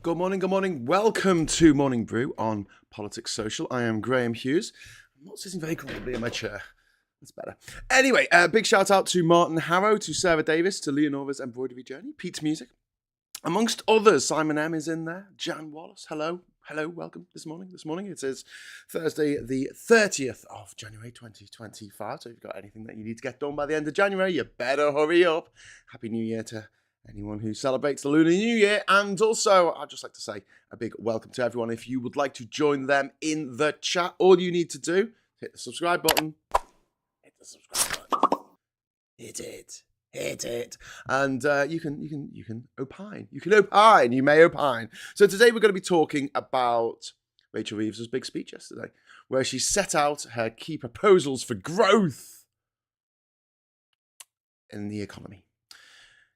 Good morning, good morning. Welcome to Morning Brew on Politics Social. I am Graham Hughes. I'm not sitting very comfortably in my chair. That's better. Anyway, big shout out to Martin Harrow, to Sarah Davis, to Leonora's Embroidery Journey, Pete's Music. Amongst others, Simon M is in there. Jan Wallace, hello, welcome this morning. It is Thursday, the 30th of January 2025. So if you've got anything that you need to get done by the end of January, you better hurry up. Happy New Year to anyone who celebrates the Lunar New Year. And also, I'd just like to say a big welcome to everyone. If you would like to join them in the chat, all you need to do, hit the subscribe button. Hit the subscribe button. Hit it. And you can opine. You may opine. So today we're going to be talking about Rachel Reeves' big speech yesterday, where she set out her key proposals for growth in the economy.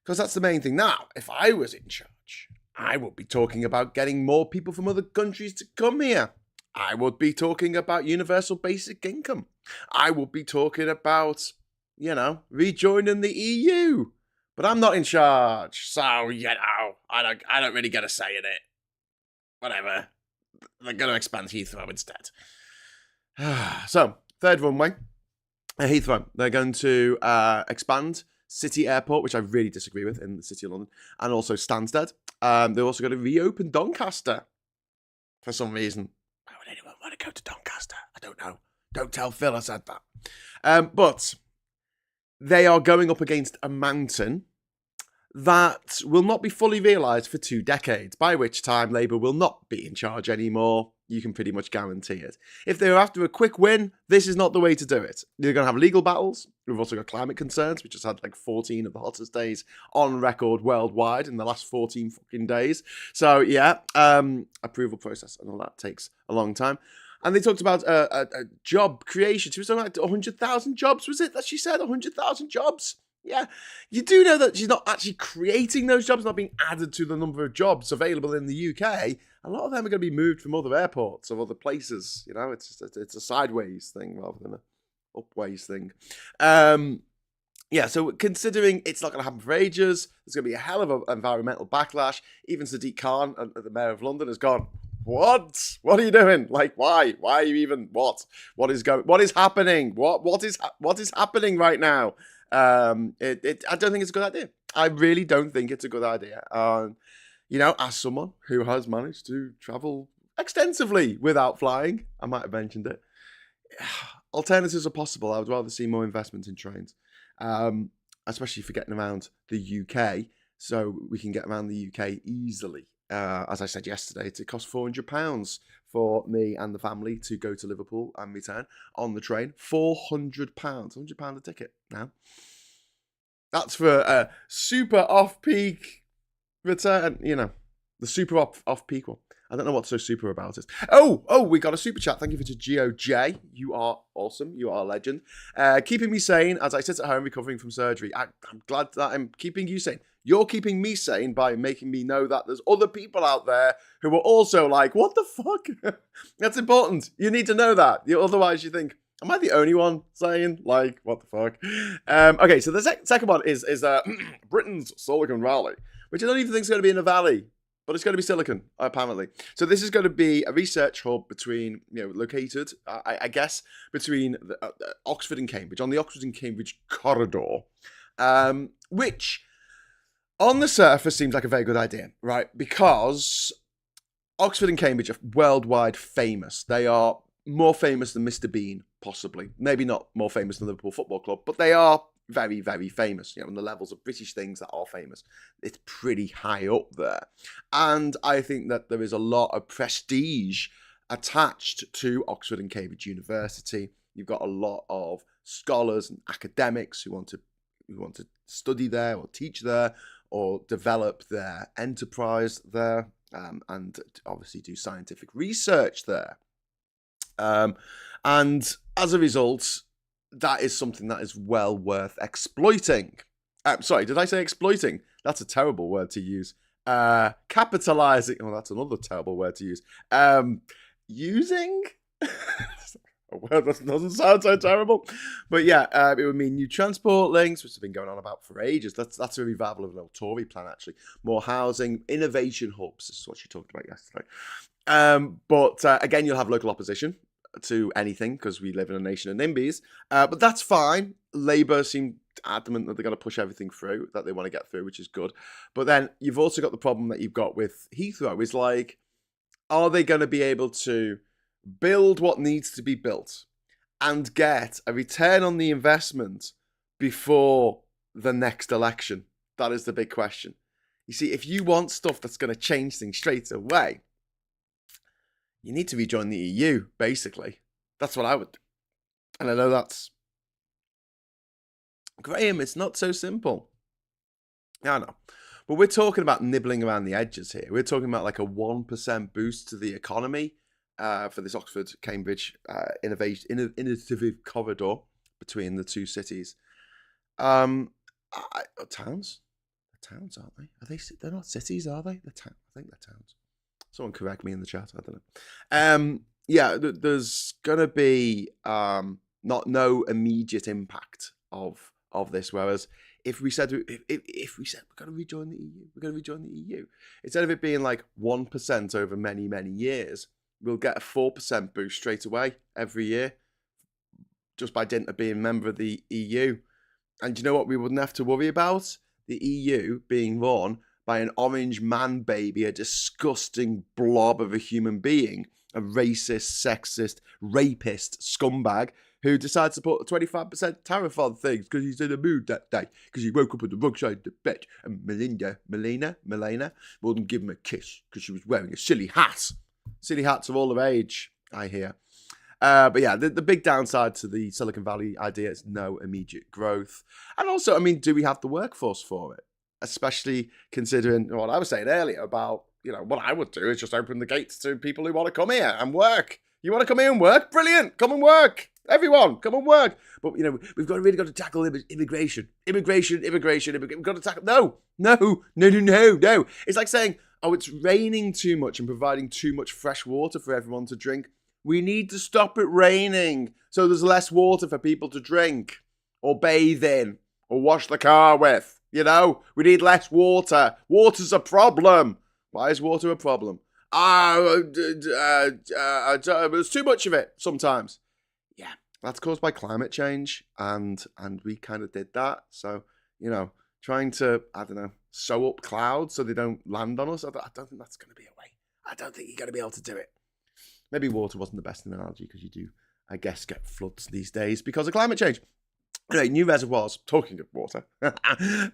Because that's the main thing. Now, if I was in charge, I would be talking about getting more people from other countries to come here. I would be talking about universal basic income. I would be talking about, rejoining the EU. But I'm not in charge. So, I don't really get a say in it. Whatever. They're going to expand Heathrow instead. So, third runway. Heathrow. They're going to expand City Airport, which I really disagree with, in the City of London, and also Stansted. They're also going to reopen Doncaster for some reason. Why would anyone want to go to Doncaster? I don't know. Don't tell Phil I said that. But they are going up against a mountain that will not be fully realised for 2 decades, by which time Labour will not be in charge anymore. You can pretty much guarantee it. If they're after a quick win, this is not the way to do it. They're going to have legal battles. We've also got climate concerns. We just had 14 of the hottest days on record worldwide in the last 14 fucking days. So yeah, approval process and all that takes a long time. And they talked about a job creation. She was talking about 100,000 jobs, was it that she said? 100,000 jobs? Yeah, you do know that she's not actually creating those jobs, not being added to the number of jobs available in the UK. A lot of them are going to be moved from other airports or other places. It's a sideways thing rather than a upways thing. So considering it's not going to happen for ages, there's going to be a hell of an environmental backlash. Even Sadiq Khan, the mayor of London, has gone, what? What are you doing? Why? Why are you even, what? What is happening? What is happening right now? I don't think it's a good idea. I really don't think it's a good idea. As someone who has managed to travel extensively without flying, I might have mentioned it. Alternatives are possible. I would rather see more investment in trains, especially for getting around the UK, so we can get around the UK easily. As I said yesterday, it costs £400 for me and the family to go to Liverpool and return on the train. £400 a ticket now. That's for a super off-peak return, the super off-peak one. I don't know what's so super about it. Oh, we got a super chat. Thank you for GOJ. You are awesome. You are a legend. Keeping me sane as I sit at home recovering from surgery. I'm glad that I'm keeping you sane. You're keeping me sane by making me know that there's other people out there who are also like, what the fuck? That's important. You need to know that. Otherwise you think, am I the only one saying, what the fuck? Okay, so the second one is Britain's Silicon Valley, which I don't even think is going to be in a valley, but it's going to be silicon, apparently. So this is going to be a research hub between, located, I guess, between Oxford and Cambridge, on the Oxford and Cambridge corridor, which on the surface seems like a very good idea, right? Because Oxford and Cambridge are worldwide famous. They are more famous than Mr. Bean, possibly. Maybe not more famous than the Liverpool Football Club, but they are very, very famous. On the levels of British things that are famous, it's pretty high up there. And I think that there is a lot of prestige attached to Oxford and Cambridge University. You've got a lot of scholars and academics who want to study there or teach there or develop their enterprise there, and obviously do scientific research there. And as a result, that is something that is well worth exploiting. Sorry, did I say exploiting? That's a terrible word to use. Capitalizing. Oh, that's another terrible word to use. Using? Well, that doesn't sound so terrible. But yeah, it would mean new transport links, which have been going on about for ages. That's a revival of an old Tory plan, actually. More housing, innovation hubs. This is what she talked about yesterday. But again, you'll have local opposition to anything because we live in a nation of NIMBYs. But that's fine. Labour seem adamant that they're going to push everything through that they want to get through, which is good. But then you've also got the problem that you've got with Heathrow is like, are they going to be able to build what needs to be built and get a return on the investment before the next election? That is the big question. You see, if you want stuff that's going to change things straight away, you need to rejoin the EU, basically. That's what I would do. And I know that's... Graham, it's not so simple. I know. But we're talking about nibbling around the edges here. We're talking about like a 1% boost to the economy for this Oxford-Cambridge innovative corridor between the two cities. Towns? They're towns, aren't they? They're not cities, are they? I think they're towns. Someone correct me in the chat. I don't know. Yeah, there's gonna be no immediate impact of this. Whereas if we said we're gonna rejoin the EU, instead of it being like 1% over many years, we'll get a 4% boost straight away every year, just by dint of being a member of the EU. And you know what? We wouldn't have to worry about the EU being run by an orange man baby, a disgusting blob of a human being, a racist, sexist, rapist scumbag who decides to put a 25% tariff on things because he's in a mood that day, because he woke up on the wrong side of the bed. And Melina wouldn't give him a kiss because she was wearing a silly hat. Silly hats are all the rage, I hear. But yeah, the big downside to the Silicon Valley idea is no immediate growth. And also, I mean, do we have the workforce for it? Especially considering what I was saying earlier about, what I would do is just open the gates to people who want to come here and work. You want to come here and work? Brilliant. Come and work. Everyone, come and work. But, we've really got to tackle immigration. We've got to tackle... No. It's like saying, oh, it's raining too much and providing too much fresh water for everyone to drink. We need to stop it raining so there's less water for people to drink or bathe in or wash the car with. We need less water. Water's a problem. Why is water a problem? There's too much of it sometimes. Yeah, that's caused by climate change, and we kind of did that. So, trying to, sew up clouds so they don't land on us, I don't think that's going to be a way. I don't think you're going to be able to do it. Maybe water wasn't the best analogy because you do, I guess, get floods these days because of climate change. Anyway, new reservoirs, talking of water.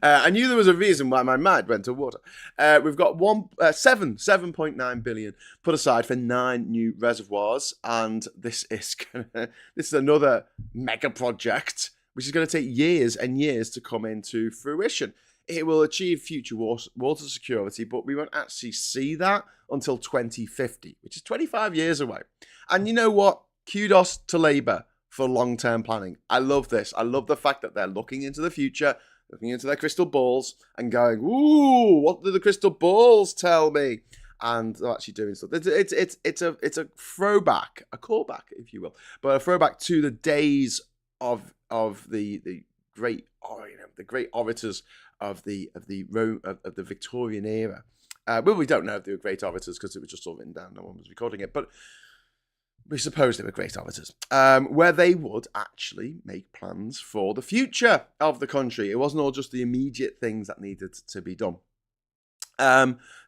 I knew there was a reason why my mind went to water. We've got 7.9 billion put aside for 9 new reservoirs. And this is another mega project, which is going to take years and years to come into fruition. It will achieve future water security, but we won't actually see that until 2050, which is 25 years away. And you know what? Kudos to Labour for long-term planning. I love this. I love the fact that they're looking into the future, looking into their crystal balls and going, ooh, what do the crystal balls tell me? And they're actually doing stuff. It's a throwback, a callback, if you will, but a throwback to the days of the great orators of the Victorian era. Well, we don't know if they were great orators because it was just all written down. No one was recording it, but we suppose they were great orators, where they would actually make plans for the future of the country. It wasn't all just the immediate things that needed to be done.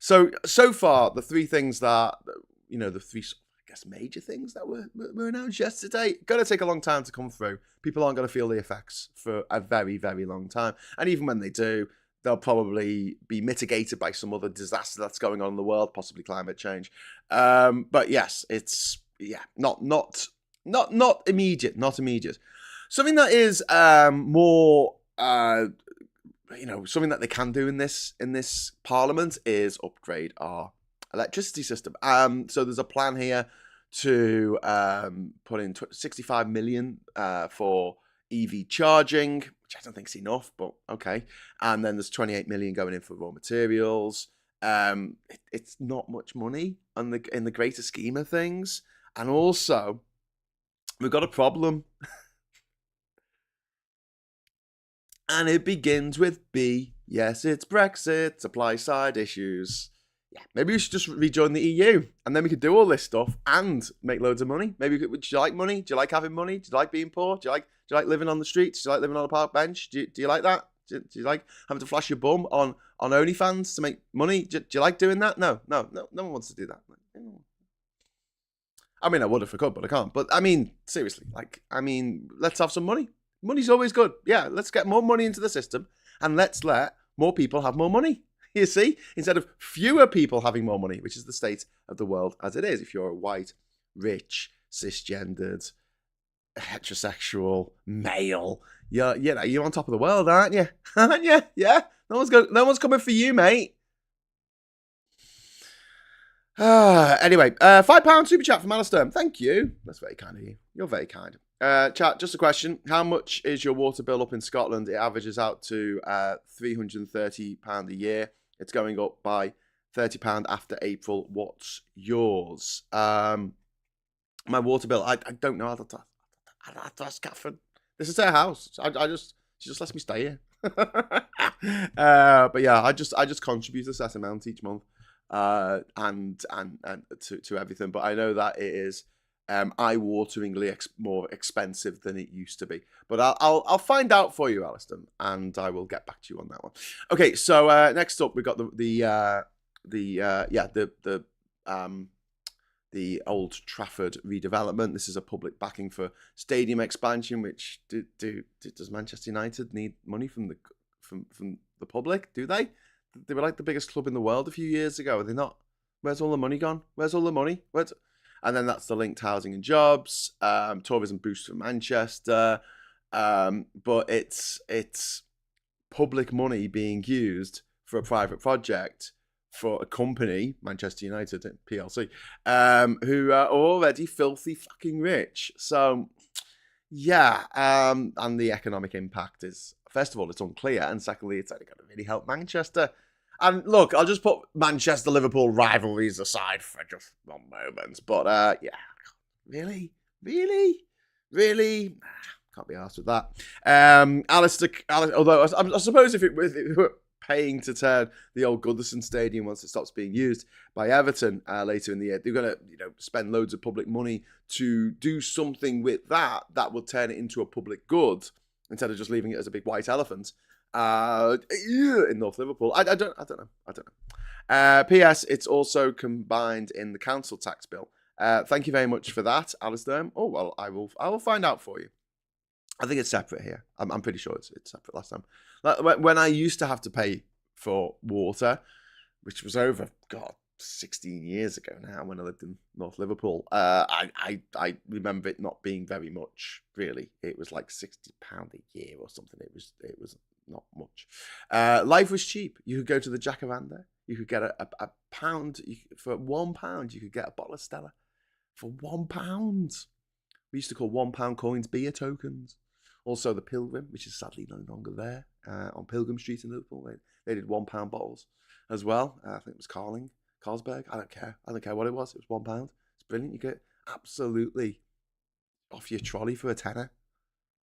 So far, the three things that, the three, I guess, major things that were announced yesterday, going to take a long time to come through. People aren't going to feel the effects for a very, very long time. And even when they do, they'll probably be mitigated by some other disaster that's going on in the world, possibly climate change. But yes, it's... yeah, not immediate, Something that is more, something that they can do in this parliament is upgrade our electricity system. So there's a plan here to put in 65 million for EV charging, which I don't think is enough, but okay. And then there's 28 million going in for raw materials. It's not much money in the greater scheme of things. And also, We've got a problem. And it begins with B. Yes, it's Brexit. Supply side issues. Yeah, maybe we should just rejoin the EU, and then we could do all this stuff and make loads of money. Maybe would you like money? Do you like having money? Do you like being poor? Do you like living on the streets? Do you like living on a park bench? Do you like that? Do you like having to flash your bum on OnlyFans to make money? Do you like doing that? No one wants to do that. I mean, I would if I could, but I can't. But I mean, seriously, let's have some money. Money's always good. Yeah, let's get more money into the system, and let's let more people have more money. You see, instead of fewer people having more money, which is the state of the world as it is. If you're a white, rich, cisgendered, heterosexual male, you're on top of the world, aren't you? Aren't you? Yeah. No one's coming for you, mate. Anyway, £5 super chat from Alistair. Thank you. That's very kind of you. You're very kind. Chat, just a question. How much is your water bill up in Scotland? It averages out to £330 a year. It's going up by £30 after April. What's yours? My water bill, I don't know. I'd have to ask Catherine. This is her house. She just lets me stay here. But yeah, I just contribute a set amount each month, and to everything. But I know that it is eye-wateringly more expensive than it used to be. But I'll find out for you, Alistair, and I will get back to you on that one. Okay, so next up we've got the Old Trafford redevelopment. This is a public backing for stadium expansion. Which does Manchester United need money from the public? Do they? They were like the biggest club in the world a few years ago. Are they not? Where's all the money gone? Where's all the money? And then that's the linked housing and jobs, tourism boost for Manchester. But it's public money being used for a private project for a company, Manchester United PLC, who are already filthy fucking rich. So, yeah, and the economic impact is, first of all, it's unclear, and secondly, it's only going to really help Manchester. And look, I'll just put Manchester-Liverpool rivalries aside for just one moment. But yeah, really? Can't be arsed with that. Alistair, although I suppose if it were paying to turn the old Goodison Stadium once it stops being used by Everton later in the year, they're going to spend loads of public money to do something with that will turn it into a public good instead of just leaving it as a big white elephant. In North Liverpool. I don't know. P.S. It's also combined in the council tax bill. Thank you very much for that, Alistair. Oh well, I will find out for you. I think it's separate here. I'm pretty sure it's separate last time. When I used to have to pay for water, which was over 16 years ago now, when I lived in North Liverpool, I remember it not being very much. Really, it was like £60 a year or something. It was not much. Life was cheap. You could go to the Jacaranda. You could get a pound. For £1, you could get a bottle of Stella. For £1. We used to call £1 coins beer tokens. Also, the Pilgrim, which is sadly no longer there, on Pilgrim Street in Liverpool. They did £1 bottles as well. I think it was Carlsberg. I don't care what it was. It was £1. It's brilliant. You get absolutely off your trolley for a tenner.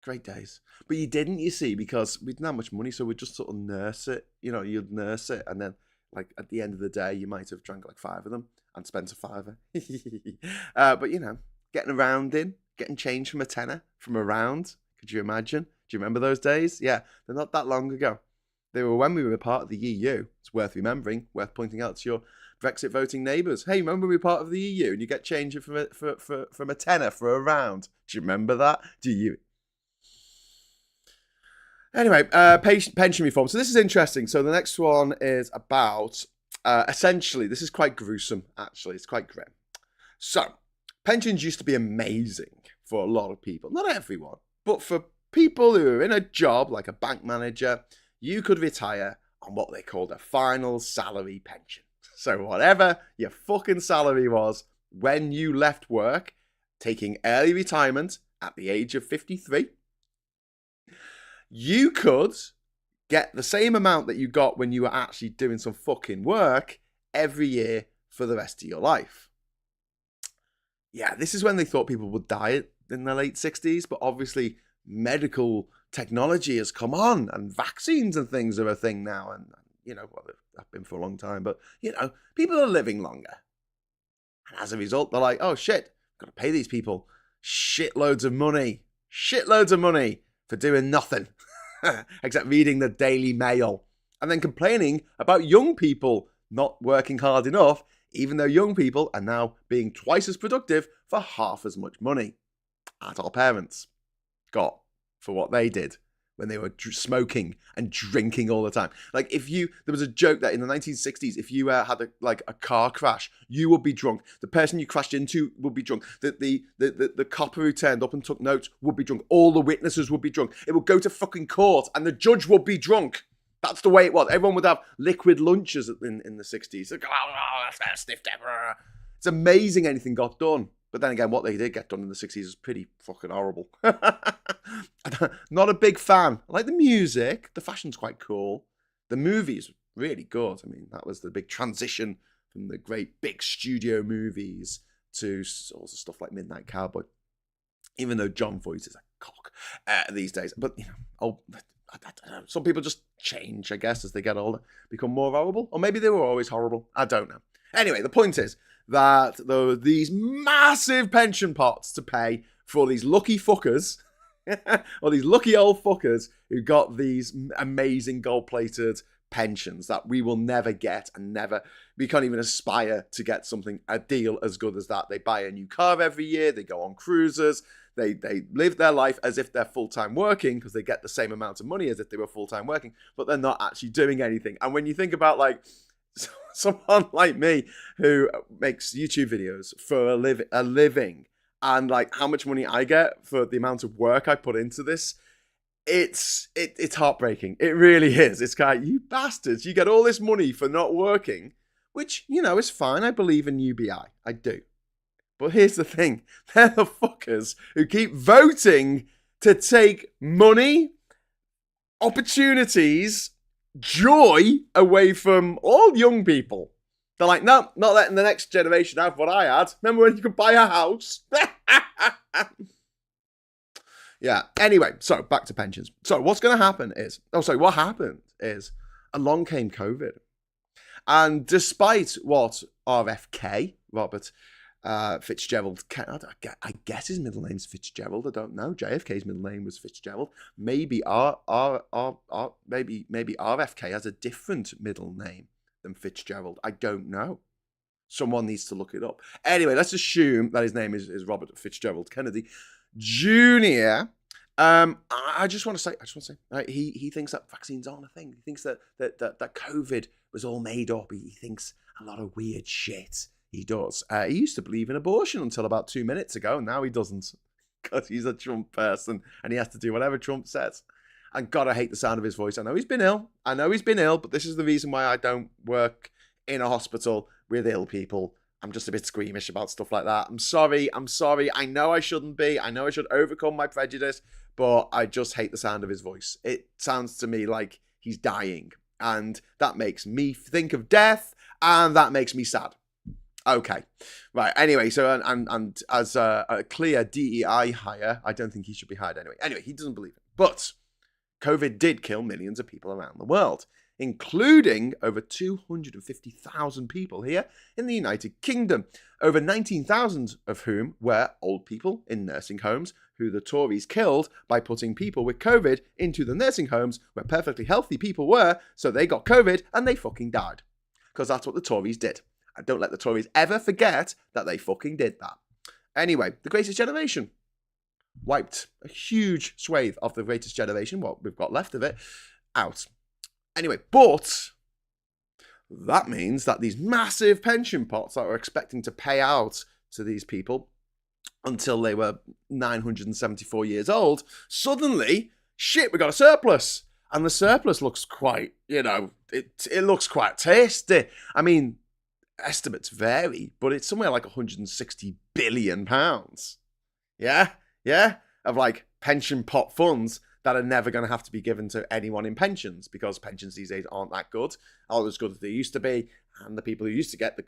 Great days. But you didn't, you see, because we didn't have much money, so we'd just sort of nurse it. You'd nurse it, and then, like, at the end of the day, you might have drank like 5 of them and spent a £5. But, getting around getting change from a tenner, from a round. Could you imagine? Do you remember those days? Yeah, they're not that long ago. They were when we were part of the EU. It's worth remembering, worth pointing out to your Brexit voting neighbours. Hey, remember we were part of the EU and you get change from a tenner for a round? Do you remember that? Do you? Anyway, pension reform. So this is interesting. So the next one is about, essentially, this is quite gruesome, actually. It's quite grim. So, pensions used to be amazing for a lot of people. Not everyone, but for people who are in a job, like a bank manager, you could retire on what they called a final salary pension. So whatever your fucking salary was when you left work, taking early retirement at the age of 53, you could get the same amount that you got when you were actually doing some fucking work every year for the rest of your life. Yeah, this is when they thought people would die in the late 60s, but obviously medical technology has come on and vaccines and things are a thing now. And, well, they've been for a long time, but, people are living longer. And as a result, they're like, oh shit, I've got to pay these people shitloads of money for doing nothing except reading the Daily Mail and then complaining about young people not working hard enough, even though young people are now being twice as productive for half as much money as our parents got for what they did when they were smoking and drinking all the time. Like there was a joke that in the 1960s, if you had a car crash, you would be drunk. The person you crashed into would be drunk. The copper who turned up and took notes would be drunk. All the witnesses would be drunk. It would go to fucking court and the judge would be drunk. That's the way it was. Everyone would have liquid lunches in the 60s. Like, sniffed it. It's amazing anything got done. But then again, what they did get done in the 60s is pretty fucking horrible. Not a big fan. I like the music. The fashion's quite cool. The movie's really good. I mean, that was the big transition from the great big studio movies to sorts of stuff like Midnight Cowboy. Even though John Voight is a cock these days. But, I don't know. Some people just change, I guess, as they get older. Become more horrible. Or maybe they were always horrible. I don't know. Anyway, the point is that there were these massive pension pots to pay for all these lucky fuckers, or these lucky old fuckers who got these amazing gold-plated pensions that we will never get and we can't even aspire to get a deal as good as that. They buy a new car every year, they go on cruises, they live their life as if they're full-time working because they get the same amount of money as if they were full-time working, but they're not actually doing anything. And when you think about someone like me who makes YouTube videos for a living and how much money I get for the amount of work I put into this, it's heartbreaking. It really is. It's you bastards, you get all this money for not working, which, is fine. I believe in UBI. I do. But here's the thing. They're the fuckers who keep voting to take money, opportunities, joy away from all young people. They're like, no, not letting the next generation have what I had. Remember when you could buy a house? Yeah. Anyway, so back to pensions. So what happened is along came COVID. And despite what RFK, Robert Fitzgerald, I guess his middle name's Fitzgerald. I don't know. JFK's middle name was Fitzgerald. Maybe maybe RFK has a different middle name than Fitzgerald. I don't know. Someone needs to look it up. Anyway, let's assume that his name is Robert Fitzgerald Kennedy Jr. I just want to say, he thinks that vaccines aren't a thing. He thinks that COVID was all made up. He thinks a lot of weird shit. He does. He used to believe in abortion until about 2 minutes ago. Now he doesn't because he's a Trump person and he has to do whatever Trump says. And God, I hate the sound of his voice. I know he's been ill, but this is the reason why I don't work in a hospital with ill people. I'm just a bit squeamish about stuff like that. I'm sorry. I know I shouldn't be. I know I should overcome my prejudice, but I just hate the sound of his voice. It sounds to me like he's dying. And that makes me think of death, and that makes me sad. Okay, right. Anyway, so and as a clear DEI hire, I don't think he should be hired anyway. Anyway, he doesn't believe it. But COVID did kill millions of people around the world, including over 250,000 people here in the United Kingdom, over 19,000 of whom were old people in nursing homes who the Tories killed by putting people with COVID into the nursing homes where perfectly healthy people were, so they got COVID and they fucking died. Because that's what the Tories did. And don't let the Tories ever forget that they fucking did that. Anyway, the Greatest Generation wiped a huge swathe of the Greatest Generation, what we've got left of it, out. Anyway, but that means that these massive pension pots that were expecting to pay out to these people until they were 974 years old, suddenly, shit, we got a surplus. And the surplus looks quite, it looks quite tasty. I mean, estimates vary, but it's somewhere like 160 billion pounds. Yeah, of pension pot funds that are never going to have to be given to anyone in pensions because pensions these days aren't that good, not as good as they used to be, and the people who used to get the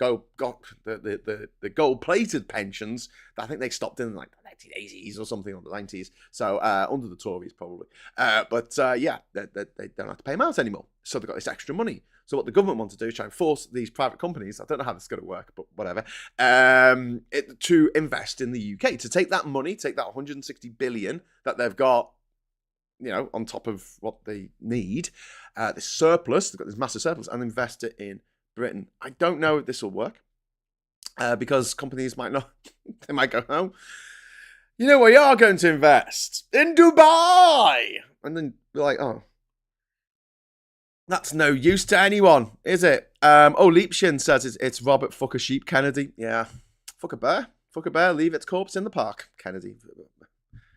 gold-plated pensions, I think they stopped in like the 1980s or something, or the 90s. So under the Tories probably. But yeah, they don't have to pay them out anymore. So they've got this extra money. So what the government wants to do is try and force these private companies, I don't know how this is going to work, but whatever, to invest in the UK, to take that money, take that 160 billion that they've got, you know, on top of what they need, this surplus, they've got this massive surplus, and invest it in Britain. I don't know if this will work, because companies might not, they might go, oh, you know, we are going to invest in Dubai. And then be like, oh, that's no use to anyone, is it? Leapshin says it's Robert Fucker Sheep Kennedy. Yeah, fuck a bear, leave its corpse in the park, Kennedy.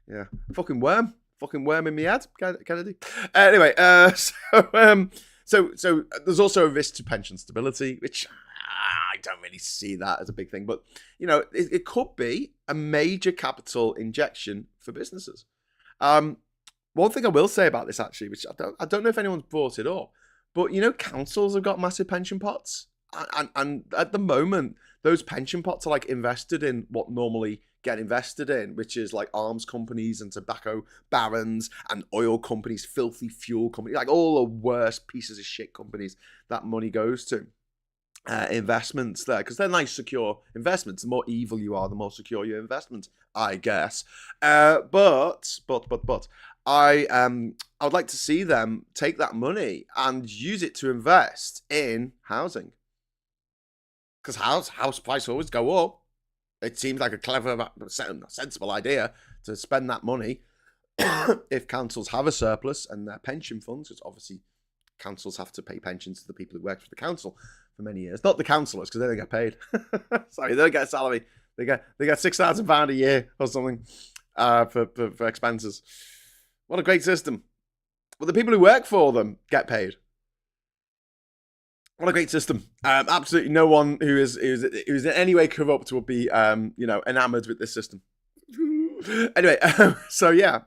Yeah, fucking worm in me head, Kennedy. Anyway, so there's also a risk to pension stability, which I don't really see that as a big thing, but you know, it could be a major capital injection for businesses. One thing I will say about this, actually, which I don't know if anyone's brought it up, but you know, councils have got massive pension pots, and at the moment, those pension pots are like invested in what normally get invested in, which is like arms companies and tobacco barons and oil companies, filthy fuel companies, like all the worst pieces of shit companies that money goes to. Investments there, because they're nice, secure investments. The more evil you are, the more secure your investment, I guess. But I would like to see them take that money and use it to invest in housing, because house prices always go up. It seems like a clever, sensible idea to spend that money if councils have a surplus and their pension funds, because obviously councils have to pay pensions to the people who work for the council for many years. Not the councillors, because they don't get paid. Sorry, they don't get a salary. They get £6,000 a year or something for expenses. What a great system. Well, the people who work for them get paid. What a great system. Absolutely no one who is in any way corrupt will be enamored with this system. Anyway, so yeah,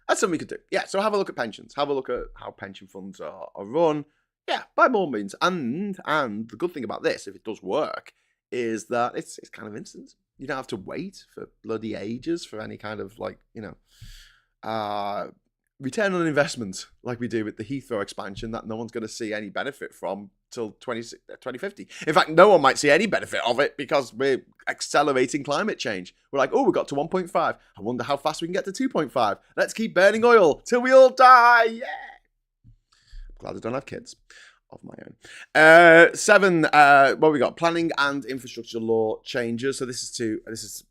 that's something we could do. Yeah, so have a look at pensions. Have a look at how pension funds are run. Yeah, by more means. And the good thing about this, if it does work, is that it's kind of instant. You don't have to wait for bloody ages for any kind of return on investment like we do with the Heathrow expansion that no one's going to see any benefit from till 2050. In fact, no one might see any benefit of it because we're accelerating climate change. We're like, oh, we got to 1.5. I wonder how fast we can get to 2.5. Let's keep burning oil till we all die. Yeah. I'm glad I don't have kids of my own. 7, what we got? Planning and infrastructure law changes. So this is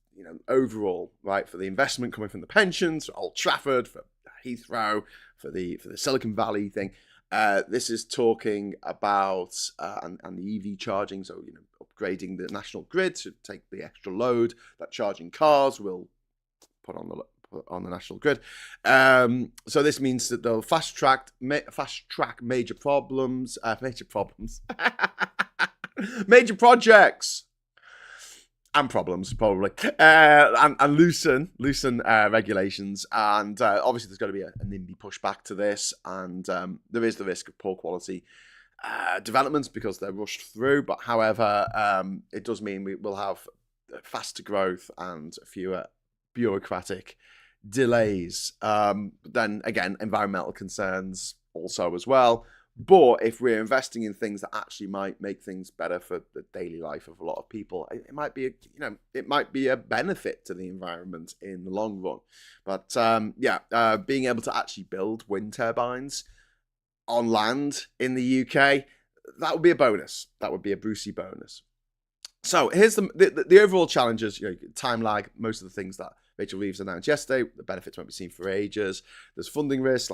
overall, right, for the investment coming from the pensions, for Old Trafford, for Heathrow, for the Silicon Valley thing. This is talking about and the EV charging, so upgrading the national grid to take the extra load that charging cars will put on the national grid. So this means that they'll fast track major problems, major projects. And problems, probably, and loosen regulations, and obviously there's going to be a NIMBY pushback to this, and there is the risk of poor quality developments because they're rushed through. But however, it does mean we will have faster growth and fewer bureaucratic delays. Then again, environmental concerns also as well. But if we're investing in things that actually might make things better for the daily life of a lot of people, it might be a benefit to the environment in the long run. But being able to actually build wind turbines on land in the UK, that would be a bonus. That would be a Brucey bonus. So here's the overall challenges. Time lag. Most of the things that Rachel Reeves announced yesterday, the benefits won't be seen for ages. There's funding risks,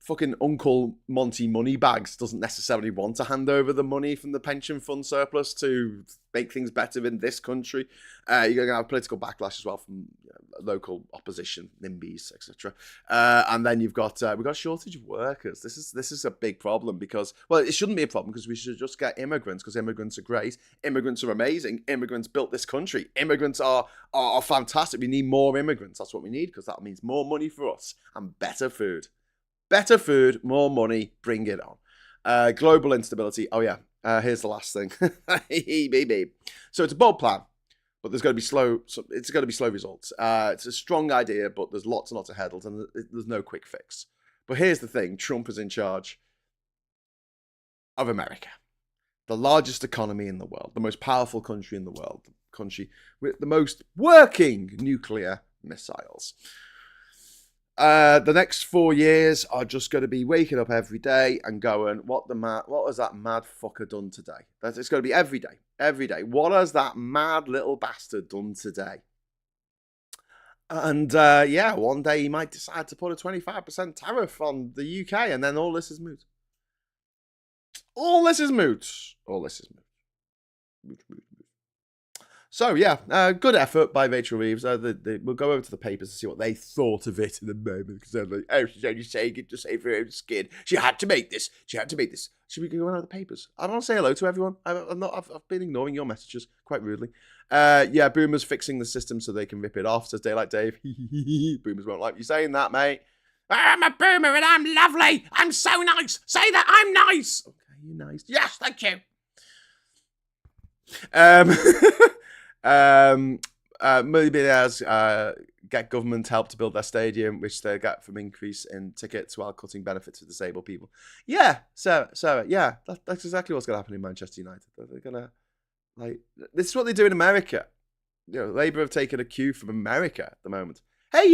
fucking Uncle Monty Moneybags doesn't necessarily want to hand over the money from the pension fund surplus to make things better in this country. You're going to have political backlash as well from local opposition, NIMBYs, etc. And then we've got a shortage of workers. This is a big problem because, well, it shouldn't be a problem because we should just get immigrants because immigrants are great. Immigrants are amazing. Immigrants built this country. Immigrants are fantastic. We need more immigrants. That's what we need because that means more money for us and better food. Better food, more money, bring it on. Global instability. Oh yeah. Here's the last thing. So it's a bold plan, but there's going to be slow. It's going to be slow results. It's a strong idea, but there's lots and lots of hurdles, and there's no quick fix. But here's the thing: Trump is in charge of America, the largest economy in the world, the most powerful country in the world, the country with the most working nuclear missiles. The next 4 years are just going to be waking up every day and going, what has that mad fucker done today? It's going to be every day. What has that mad little bastard done today? And one day he might decide to put a 25% tariff on the UK, and then all this is moot. All this is moot. Moot. So, good effort by Rachel Reeves. We'll go over to the papers to see what they thought of it in a moment. Because they're like, oh, she's only saying it to save her own skin. She had to make this. Should we go over the papers? I want to say hello to everyone. I've been ignoring your messages quite rudely. Boomers fixing the system so they can rip it off, says Daylight Dave. Boomers won't like you saying that, mate. I'm a boomer and I'm lovely. I'm so nice. Say that I'm nice. Okay, you're nice. Yes, thank you. Millionaires get government help to build their stadium, which they get from increase in tickets while cutting benefits to disabled people. Yeah, Sarah, that's exactly what's going to happen in Manchester United. They're going to, this is what they do in America. Labour have taken a cue from America at the moment. Hey,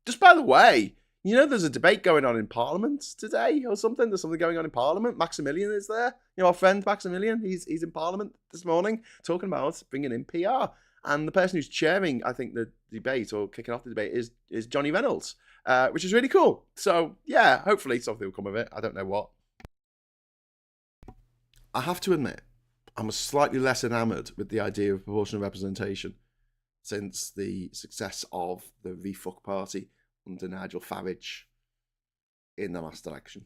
just by the way, there's a debate going on in Parliament today or something. There's something going on in Parliament. Maximilian is there. Our friend Maximilian, he's in Parliament this morning talking about bringing in PR. And the person who's chairing, I think, the debate or kicking off the debate is Johnny Reynolds, which is really cool. So, yeah, hopefully something will come of it. I don't know what. I have to admit, I'm slightly less enamoured with the idea of proportional representation since the success of the Refuck Party under Nigel Farage in the last election.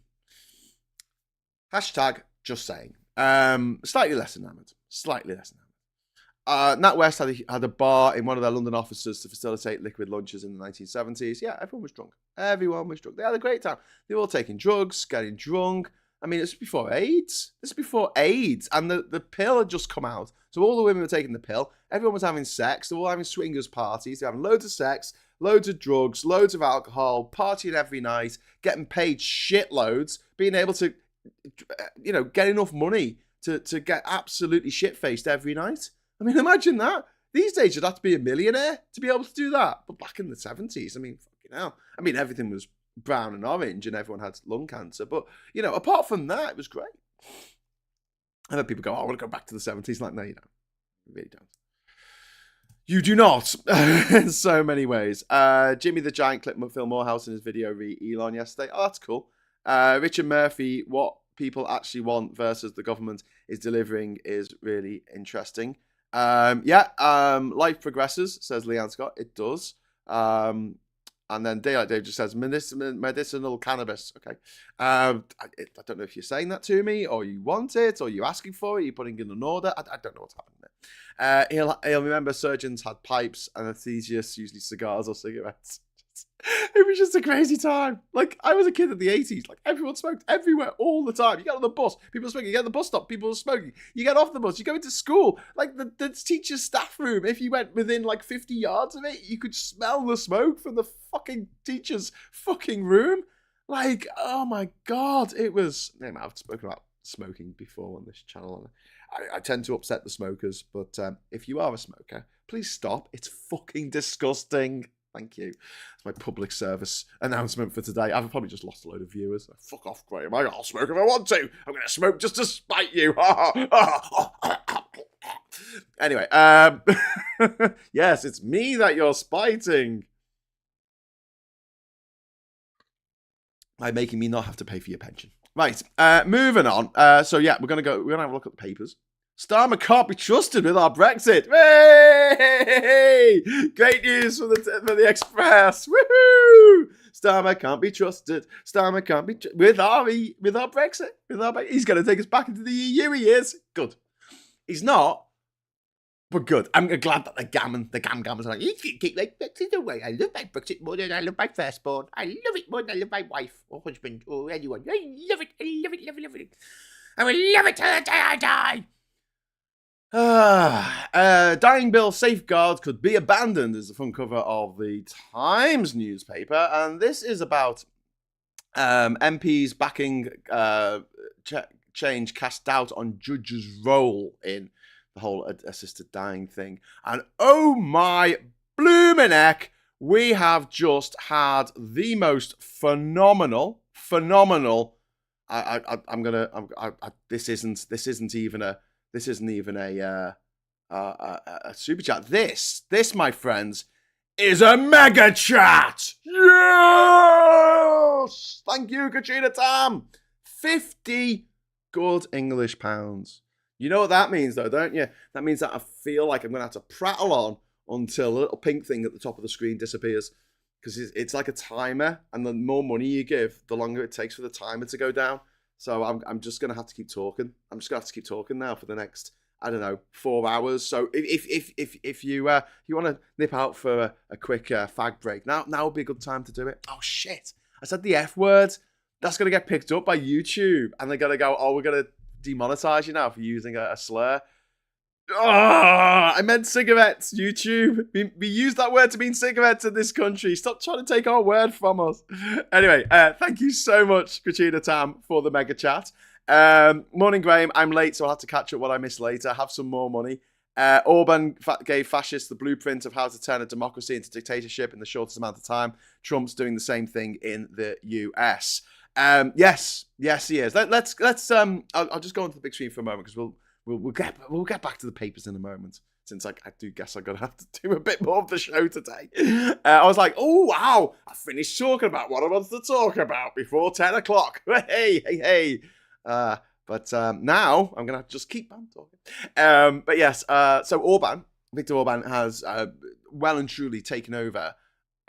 Hashtag just saying. Slightly less enamoured. NatWest had a bar in one of their London offices to facilitate liquid lunches in the 1970s. Yeah, everyone was drunk. They had a great time. They were all taking drugs, getting drunk. I mean, this was before AIDS. And the pill had just come out. So all the women were taking the pill. Everyone was having sex. They were all having swingers parties. They were having loads of sex, loads of drugs, loads of alcohol, partying every night, getting paid shitloads, being able to, get enough money to get absolutely shit-faced every night. I mean, imagine that. These days, you'd have to be a millionaire to be able to do that. But back in the 70s, I mean, fucking hell. I mean, everything was brown and orange and everyone had lung cancer. But, apart from that, it was great. And then people go, I want to go back to the 70s. Like, no, you don't. You really don't. You do not, in so many ways. Jimmy the Giant clipped Phil Morehouse in his video re Elon yesterday. Oh, that's cool. Richard Murphy, what people actually want versus the government is delivering is really interesting. Life progresses, says Leanne Scott. It does. And then Daylight Dave just says medicinal cannabis. Okay. I don't know if you're saying that to me, or you want it, or you're asking for it, you're putting in an order. I don't know what's happening there. He'll remember surgeons had pipes, and anesthesiasts usually cigars or cigarettes. It was just a crazy time. Like, I was a kid in the 80s. Like, everyone smoked everywhere all the time. You get on the bus, people are smoking. You get on the bus stop, people are smoking. You get off the bus, you go into school. Like, the teacher's staff room, if you went within, 50 yards of it, you could smell the smoke from the fucking teacher's fucking room. Like, oh my God. It was... I've spoken about smoking before on this channel. I tend to upset the smokers, but if you are a smoker, please stop. It's fucking disgusting. Thank you. It's my public service announcement for today. I've probably just lost a load of viewers. Fuck off, Graham. I'll smoke if I want to. I'm going to smoke just to spite you. Anyway, yes, it's me that you're spiting. By making me not have to pay for your pension. Right, moving on. We're going to have a look at the papers. Starmer can't be trusted with our Brexit. Hey! Great news for the Express. Woohoo! Starmer can't be trusted. Starmer can't be with our Brexit. He's going to take us back into the EU. He is good. He's not, but good. I'm glad that the gammers are like, you can keep like Brexit away. I love my Brexit more than I love my firstborn. I love it more than I love my wife or husband or anyone. I love it. I will love it till the day I die. Dying Bill safeguards could be abandoned is the front cover of the Times newspaper, and this is about MPs backing change cast doubt on judges' role in the whole assisted dying thing. And oh my blooming heck, we have just had the most phenomenal. This isn't even a super chat. This, my friends, is a mega chat. Yes! Thank you, Katrina Tam. 50 good English pounds. You know what that means, though, don't you? That means that I feel like I'm going to have to prattle on until a little pink thing at the top of the screen disappears. Because it's like a timer, and the more money you give, the longer it takes for the timer to go down. So I'm just going to have to keep talking. I'm just going to have to keep talking now for the next, I don't know, 4 hours. So if you want to nip out for a quick fag break, now would be a good time to do it. Oh, shit. I said the F word. That's going to get picked up by YouTube. And they're going to go, oh, we're going to demonetize you now for using a slur. Oh, I meant cigarettes, YouTube. We use that word to mean cigarettes in this country. Stop trying to take our word from us. Anyway, thank you so much, Katrina Tam, for the mega chat. Morning, Graham. I'm late, so I'll have to catch up what I missed later. Have some more money. Orban gave fascists the blueprint of how to turn a democracy into dictatorship in the shortest amount of time. Trump's doing the same thing in the US. Yes, he is. Let's. I'll just go onto the big screen for a moment because we'll get back to the papers in a moment. Since I do guess I'm gonna have to do a bit more of the show today. I was like, oh wow, I finished talking about what I wanted to talk about before 10 o'clock. Hey. But now I'm gonna just keep on talking. But yes, so Viktor Orban has well and truly taken over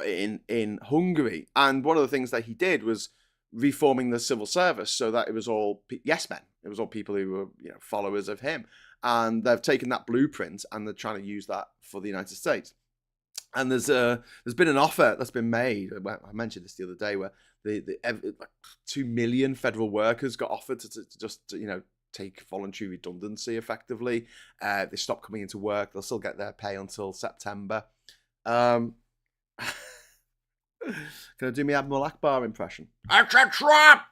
in Hungary, and one of the things that he did was reforming the civil service so that it was all yes men. It was all people who were followers of him, and they've taken that blueprint and they're trying to use that for the United States. And there's been an offer that's been made. I mentioned this the other day, where the 2 million federal workers got offered to just take voluntary redundancy effectively. They stop coming into work. They'll still get their pay until September. Can I do my Admiral Akbar impression? It's a trap!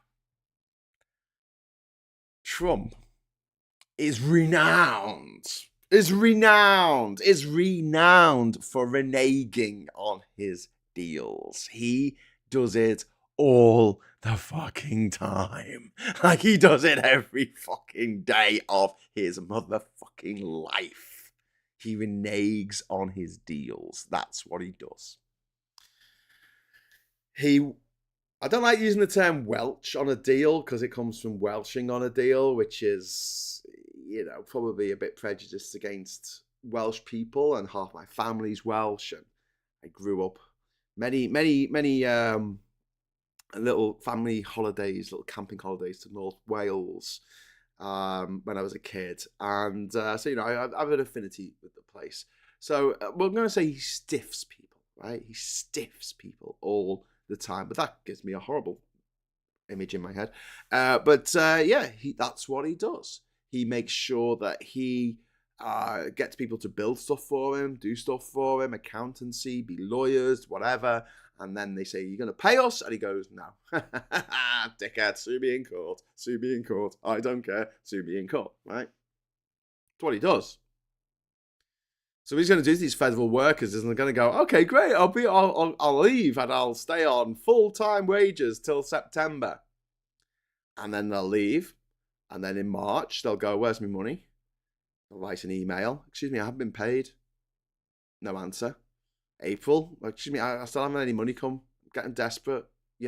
Trump is renowned for reneging on his deals. He does it all the fucking time. Like, he does it every fucking day of his motherfucking life. He reneges on his deals. That's what he does. I don't like using the term Welsh on a deal because it comes from Welshing on a deal, which is, probably a bit prejudiced against Welsh people, and half my family's Welsh, and I grew up many little family holidays, little camping holidays to North Wales when I was a kid, and so I have an affinity with the place. So we're going to say he stiffs people, right? He stiffs people all the time, but that gives me a horrible image in my head. That's what he does. He makes sure that he gets people to build stuff for him, do stuff for him, accountancy, be lawyers, whatever. And then they say, you're going to pay us? And he goes, no. Dickhead, sue me in court. Sue me in court. I don't care. Sue me in court, right? That's what he does. So what he's going to do to these federal workers is they're going to go, okay, great, I'll leave and I'll stay on full-time wages till September. And then they'll leave. And then in March, they'll go, where's my money? They'll write an email. Excuse me, I haven't been paid. No answer. April, excuse me, I still haven't any money come. I'm getting desperate. I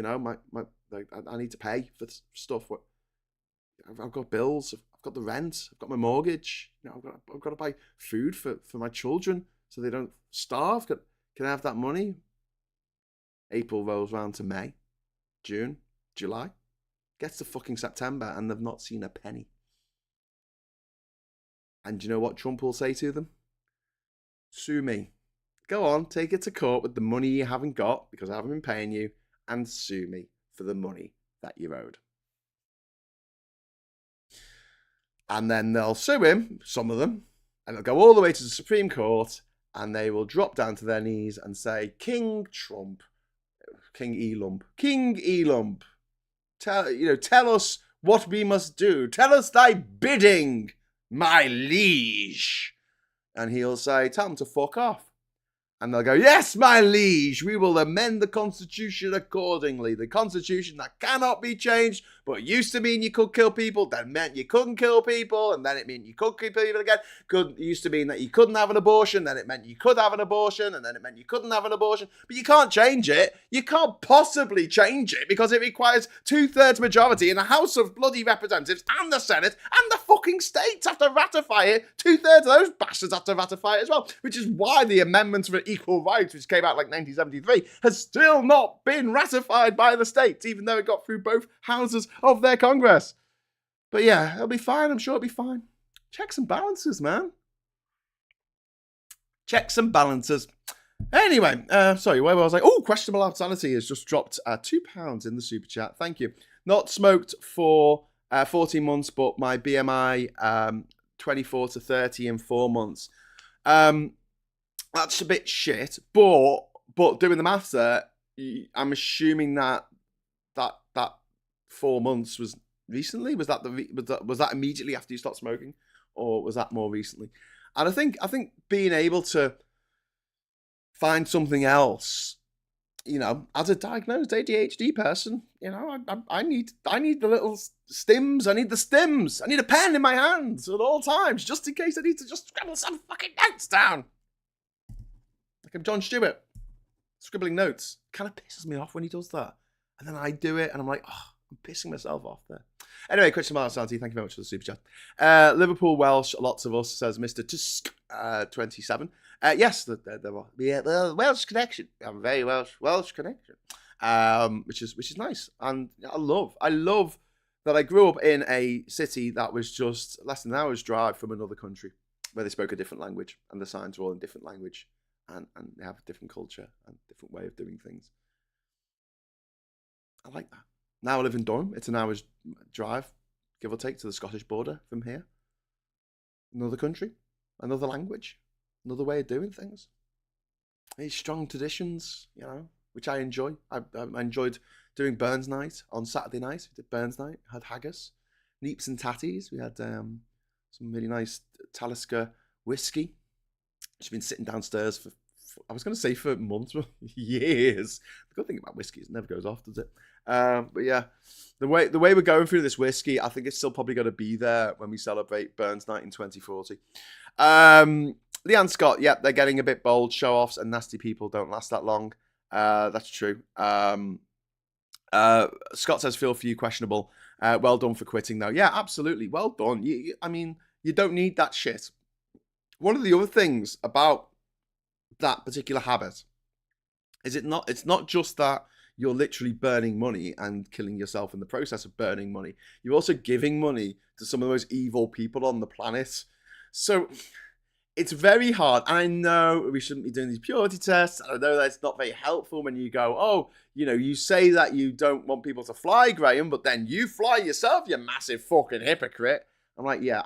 need to pay for stuff. I've got bills. I've got the rent. I've got my mortgage. I've got to buy food for my children so they don't starve. Can I have that money? April rolls round to May, June, July. Gets to fucking September and they've not seen a penny. And do you know what Trump will say to them? Sue me. Go on, take it to court with the money you haven't got because I haven't been paying you, and sue me for the money that you're owed. And then they'll sue him, some of them, and they'll go all the way to the Supreme Court, and they will drop down to their knees and say, King Trump, King Elump, tell us what we must do. Tell us thy bidding, my liege. And he'll say, tell them to fuck off. And they'll go, yes, my liege, we will amend the Constitution accordingly. The Constitution that cannot be changed, but used to mean you could kill people, then meant you couldn't kill people, and then it meant you could kill people again. Used to mean that you couldn't have an abortion, then it meant you could have an abortion, and then it meant you couldn't have an abortion. But you can't change it. You can't possibly change it because it requires 2/3 majority in the House of bloody Representatives and the Senate, and the fucking states have to ratify it. 2/3 of those bastards have to ratify it as well, which is why the Amendment for Equal Rights, which came out like 1973, has still not been ratified by the states, even though it got through both houses of their Congress. But yeah, it'll be fine. I'm sure it'll be fine. Checks and balances, man. Checks and balances. Anyway, sorry, where was I? Oh, Questionable Insanity has just dropped £2 in the super chat. Thank you. Not smoked for 14 months, but my BMI 24 to 30 in 4 months. That's a bit shit, but doing the maths there, I'm assuming that 4 months was recently. Was that immediately after you stopped smoking, or was that more recently? And I think being able to find something else, as a diagnosed ADHD person, I need the little stims. I need the stims. I need a pen in my hands at all times, just in case I need to just scribble some fucking notes down. Like I'm John Stewart, scribbling notes. Kind of pisses me off when he does that. And then I do it, and I'm like, oh, I'm pissing myself off there. Anyway, Christian Santi, thank you very much for the super chat. Liverpool Welsh, lots of us, says Mr. Tusk 27. Yes, the Welsh connection. I'm very Welsh connection, which is nice, and I love that I grew up in a city that was just less than an hour's drive from another country where they spoke a different language, and the signs were all in different language, and they have a different culture and different way of doing things. I like that. Now I live in Durham. It's an hour's drive, give or take, to the Scottish border from here. Another country, another language, another way of doing things. These strong traditions, which I enjoy. I enjoyed doing Burns Night on Saturday night. We did Burns Night, had haggis, neeps and tatties. We had some really nice Talisker whiskey. She's been sitting downstairs for I was going to say for months, but years. The good thing about whiskey is it never goes off, does it? But yeah, the way we're going through this whiskey, I think it's still probably going to be there when we celebrate Burns Night in 2040. Leanne Scott, yeah, they're getting a bit bold. Show-offs and nasty people don't last that long. That's true. Scott says, feel for you, questionable. Well done for quitting, though. Yeah, absolutely. Well done. I mean, you don't need that shit. One of the other things about that particular habit is it's not just that you're literally burning money and killing yourself in the process of burning money. You're also giving money to some of the most evil people on the planet. So it's very hard. And I know we shouldn't be doing these purity tests. I know that it's not very helpful when you go, oh, you say that you don't want people to fly, Graham, but then you fly yourself, you massive fucking hypocrite. I'm like, yeah,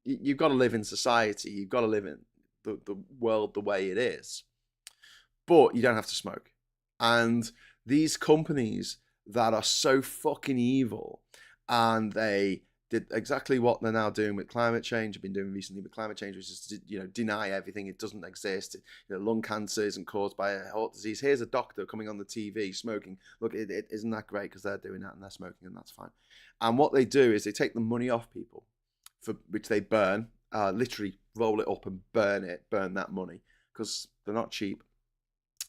you've got to live in society. You've got to live in the world the way it is. But you don't have to smoke. And these companies that are so fucking evil, and they did exactly what they're now doing with climate change, have been doing recently with climate change, which is deny everything. It doesn't exist. Lung cancer isn't caused by a heart disease. Here's a doctor coming on the TV smoking. Look, it isn't that great because they're doing that and they're smoking, and that's fine. And what they do is they take the money off people, for which they burn, literally roll it up and burn that money because they're not cheap,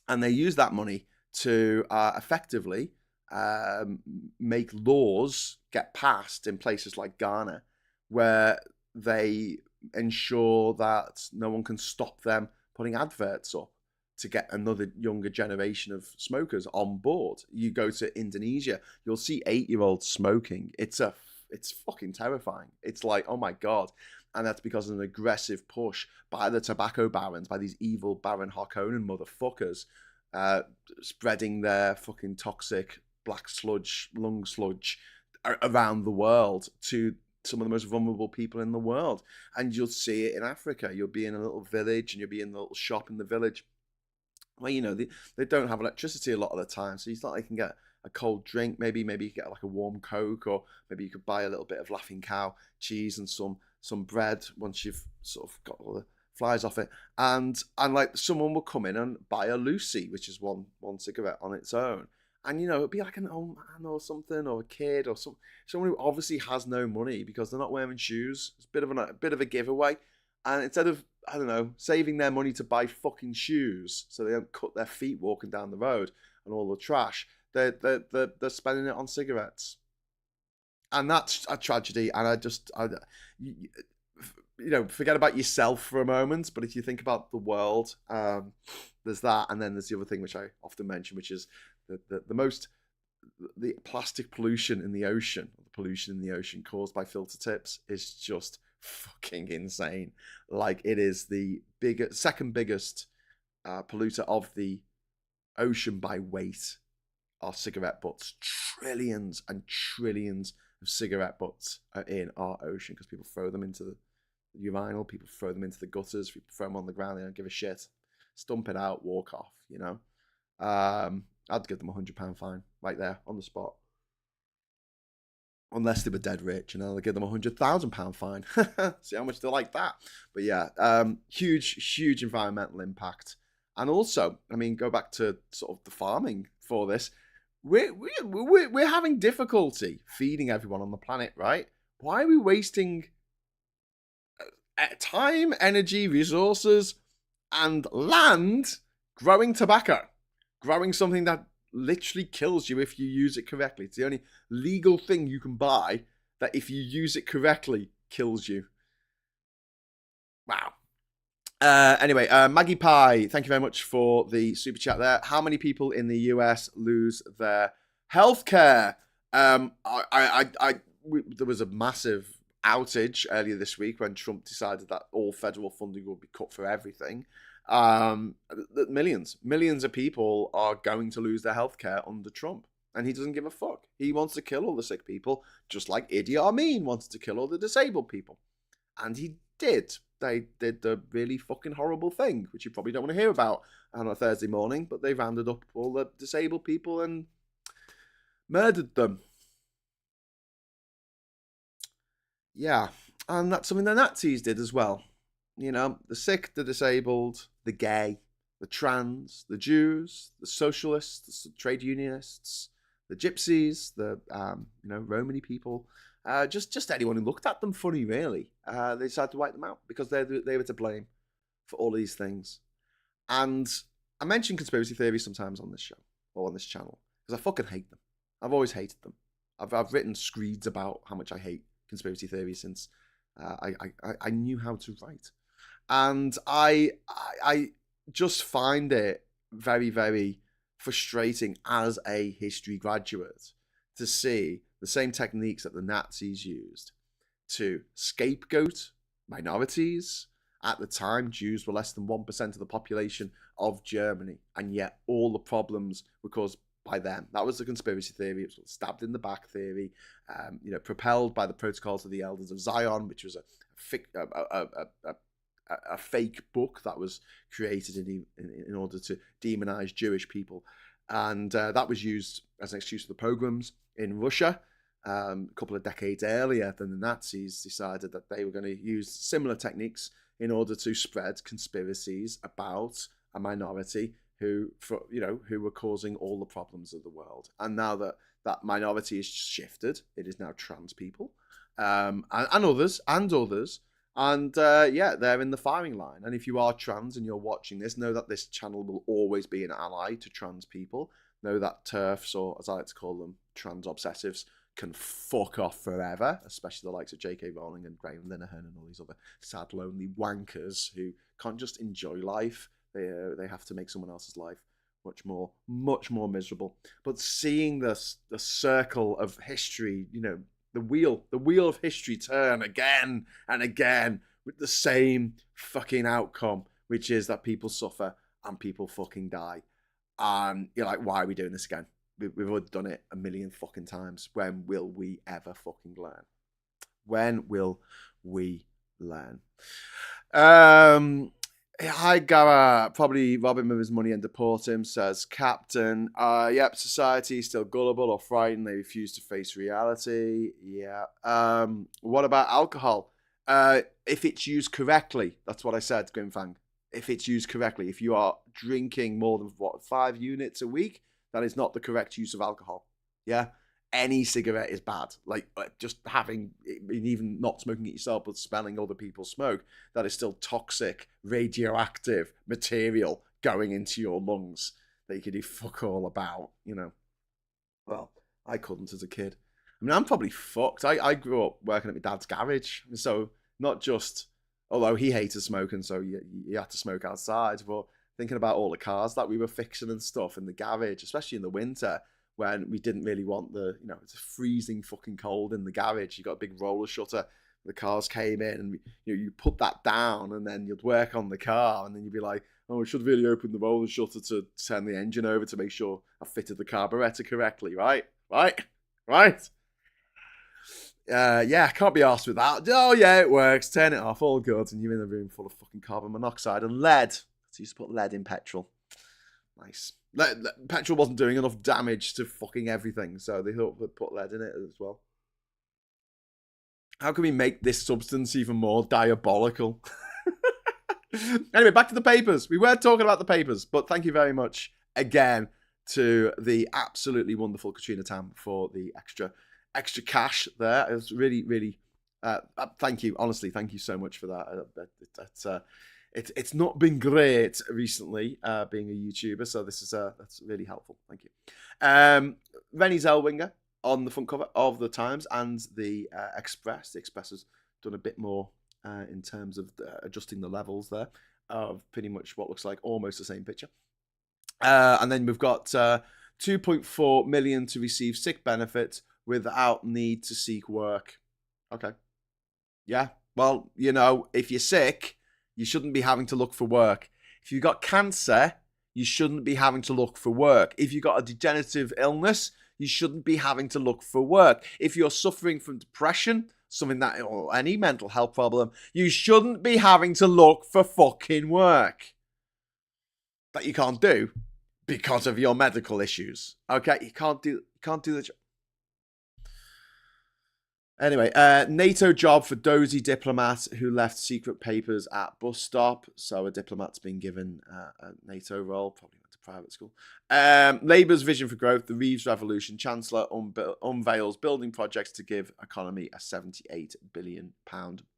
and they use that money to effectively make laws get passed in places like Ghana, where they ensure that no one can stop them putting adverts up to get another younger generation of smokers on board. You go to Indonesia, you'll see 8-year-olds smoking. It's fucking terrifying. It's like, oh my God. And that's because of an aggressive push by the tobacco barons, by these evil Baron Harkonnen motherfuckers, spreading their fucking toxic black sludge, lung sludge around the world to some of the most vulnerable people in the world. And you'll see it in Africa. You'll be in a little village and you'll be in the little shop in the village where, they don't have electricity a lot of the time. So you thought they can get a cold drink, maybe you get like a warm Coke, or maybe you could buy a little bit of Laughing Cow cheese and some bread once you've sort of got all the flies off it. And like someone will come in and buy a Lucy, which is one cigarette on its own. And it'd be like an old man or something, or a kid, or someone who obviously has no money because they're not wearing shoes. It's a bit of a giveaway. And instead of, I don't know, saving their money to buy fucking shoes so they don't cut their feet walking down the road and all the trash, they're spending it on cigarettes. And that's a tragedy. And forget about yourself for a moment. But if you think about the world, there's that. And then there's the other thing, which I often mention, which is the plastic pollution in the ocean. The pollution in the ocean caused by filter tips is just fucking insane. Like, it is the second biggest polluter of the ocean by weight are cigarette butts. Trillions and trillions of cigarette butts are in our ocean because people throw them into the urinal, people throw them into the gutters, people throw them on the ground, they don't give a shit. Stump it out, walk off, I'd give them £100 fine right there on the spot. Unless they were dead rich, I'd give them £100,000 fine. See how much they like that. But yeah, huge environmental impact. And also, go back to sort of the farming for this. We're having difficulty feeding everyone on the planet, right? Why are we wasting time, energy, resources, and land growing tobacco? Growing something that literally kills you if you use it correctly. It's the only legal thing you can buy that, if you use it correctly, kills you. Wow. Anyway, Maggie Pie, thank you very much for the super chat there. How many people in the US lose their healthcare? There was a massive outage earlier this week when Trump decided that all federal funding would be cut for everything. Millions of people are going to lose their healthcare under Trump, and he doesn't give a fuck. He wants to kill all the sick people, just like Idi Amin wanted to kill all the disabled people, and he did. They did the really fucking horrible thing, which you probably don't want to hear about on a Thursday morning, but they rounded up all the disabled people and murdered them. Yeah, and that's something the Nazis did as well. The sick, the disabled, the gay, the trans, the Jews, the socialists, the trade unionists, the gypsies, the Romany people, just anyone who looked at them funny, really. They decided to wipe them out because they were to blame for all these things. And I mention conspiracy theories sometimes on this show or on this channel because I fucking hate them. I've always hated them. I've written screeds about how much I hate conspiracy theories since I knew how to write. And I just find it very, very frustrating as a history graduate to see the same techniques that the Nazis used to scapegoat minorities. At the time, Jews were less than 1% of the population of Germany, and yet all the problems were caused by them. That was the conspiracy theory. It was stabbed in the back theory, propelled by the Protocols of the Elders of Zion, which was a fake book that was created in order to demonize Jewish people. And that was used as an excuse for the pogroms in Russia a couple of decades earlier. Than the Nazis decided that they were going to use similar techniques in order to spread conspiracies about a minority who were causing all the problems of the world. And now that minority is shifted, it is now trans people and others. And they're in the firing line. And if you are trans and you're watching this, know that this channel will always be an ally to trans people. Know that TERFs, or as I like to call them, trans obsessives, can fuck off forever, especially the likes of J.K. Rowling and Graham Linehan and all these other sad, lonely wankers who can't just enjoy life. They have to make someone else's life much more miserable. But seeing the circle of history, the wheel of history turn again and again with the same fucking outcome, which is that people suffer and people fucking die. You're like, why are we doing this again? We've already done it a million fucking times. When will we ever fucking learn? When will we learn? Hi, Gara. Probably rob him of his money and deport him, says Captain. Yep, society is still gullible or frightened. They refuse to face reality. Yeah. What about alcohol? If it's used correctly, that's what I said, Grimfang. If it's used correctly, if you are drinking more than 5 units a week, that is not the correct use of alcohol. Yeah. Any cigarette is bad. Like just having, even not smoking it yourself, but smelling other people's smoke, that is still toxic, radioactive material going into your lungs that you could do fuck all about, you know. Well, I couldn't as a kid. I mean, I'm probably fucked. I grew up working at my dad's garage. So not just, although he hated smoking, so you had to smoke outside, but thinking about all the cars that we were fixing and stuff in the garage, especially in the winter, when we didn't really want it's freezing fucking cold in the garage. You got a big roller shutter. The cars came in, and you put that down, and then you'd work on the car, and then you'd be like, oh, I should really open the roller shutter to turn the engine over to make sure I fitted the carburetor correctly, right? Yeah, I can't be arsed with that. Oh yeah, it works. Turn it off, all good, and you're in a room full of fucking carbon monoxide and lead. So you just put lead in petrol. Nice. Petrol wasn't doing enough damage to fucking everything, so they thought they'd put lead in it as well. How can we make this substance even more diabolical? Anyway, back to the papers. We were talking about the papers, but thank you very much again to the absolutely wonderful Katrina Tam for the extra cash there. It was really, really, thank you. Honestly, thank you so much for that. It's not been great recently, being a YouTuber, so that's really helpful. Thank you. Rennie Zellweger on the front cover of the Times and the Express. The Express has done a bit more in terms of adjusting the levels there of pretty much what looks like almost the same picture. And then we've got 2.4 million to receive sick benefit without need to seek work. Okay. Yeah. Well, if you're sick, you shouldn't be having to look for work. If you've got cancer, you shouldn't be having to look for work. If you've got a degenerative illness, you shouldn't be having to look for work. If you're suffering from depression, or any mental health problem, you shouldn't be having to look for fucking work that you can't do because of your medical issues. Okay, you can't do the job. Anyway, NATO job for dozy diplomat who left secret papers at bus stop. So a diplomat's been given a NATO role, probably went to private school. Labour's vision for growth, the Reeves revolution. Chancellor unveils building projects to give economy a £78 billion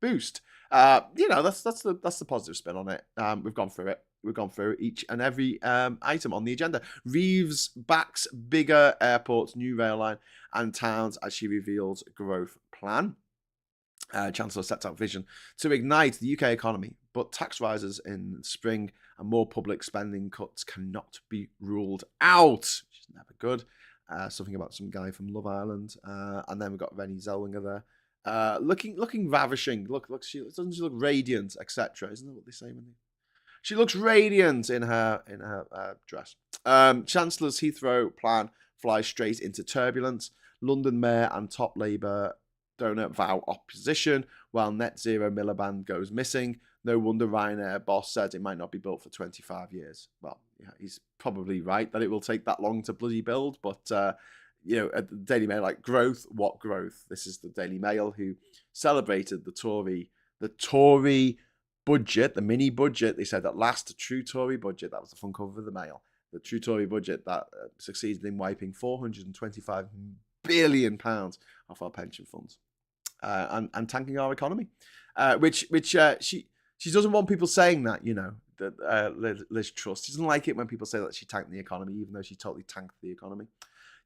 boost. That's the positive spin on it. We've gone through it. We've gone through each and every item on the agenda. Reeves backs bigger airports, new rail line and towns as she reveals growth plan. Chancellor sets out vision to ignite the UK economy, but tax rises in spring and more public spending cuts cannot be ruled out, which is never good. Something about some guy from Love Island. And then we've got Rennie Zellweger there. Looking ravishing. Doesn't she look radiant, etc.? Isn't that what they say when they... She looks radiant in her dress. Chancellor's Heathrow plan flies straight into turbulence. London Mayor and top Labour donor vow opposition, while net zero Miliband goes missing. No wonder Ryanair boss said it might not be built for 25 years. Well, yeah, he's probably right that it will take that long to bloody build, but at the Daily Mail, like, growth, what growth? This is the Daily Mail who celebrated the Tory budget, the mini budget. They said at last, a true Tory budget. That was the front cover of the Mail. The true Tory budget that succeeded in wiping £425 billion off our pension funds and tanking our economy. Which she doesn't want people saying that, that Liz Truss. She doesn't like it when people say that she tanked the economy, even though she totally tanked the economy.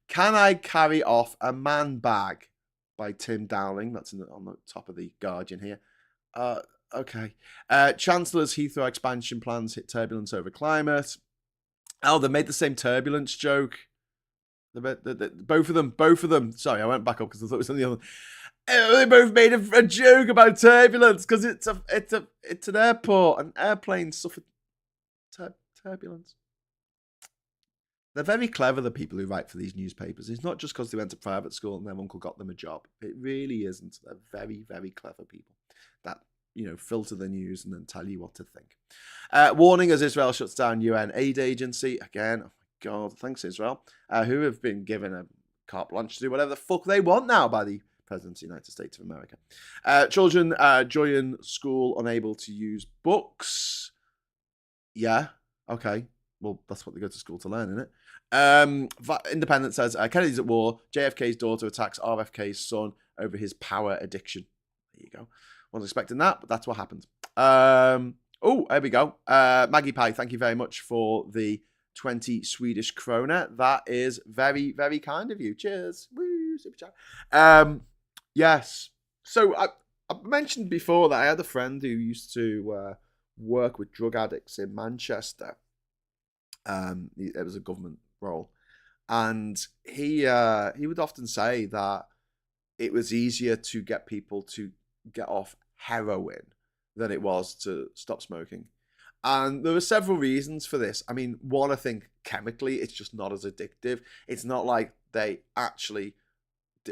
Can I carry off a man bag by Tim Dowling? That's on the top of the Guardian here. Okay. Chancellor's Heathrow expansion plans hit turbulence over climate. Oh, they made the same turbulence joke. Both of them. Sorry, I went back up because I thought it was on the other. They both made a joke about turbulence because it's an airport and airplanes suffer turbulence. They're very clever, the people who write for these newspapers. It's not just because they went to private school and their uncle got them a job. It really isn't. They're very, very clever people that, filter the news and then tell you what to think. Warning as Israel shuts down UN aid agency. Again, oh my God, thanks Israel, who have been given a carte blanche to do whatever the fuck they want now by the President of the United States of America. Children join school unable to use books. Yeah, okay. Well, that's what they go to school to learn, isn't it? Independent says, Kennedy's at war. JFK's daughter attacks RFK's son over his power addiction. There you go. Wasn't expecting that, but that's what happened. There we go. Maggie Pie, thank you very much for the 20 Swedish krona. That is very, very kind of you. Cheers. Woo, super chat. Yes. So I mentioned before that I had a friend who used to work with drug addicts in Manchester. It was a government role, and he would often say that it was easier to get people to get off heroin than it was to stop smoking. And there were several reasons for this. I mean, one, I think chemically it's just not as addictive. It's not like they actually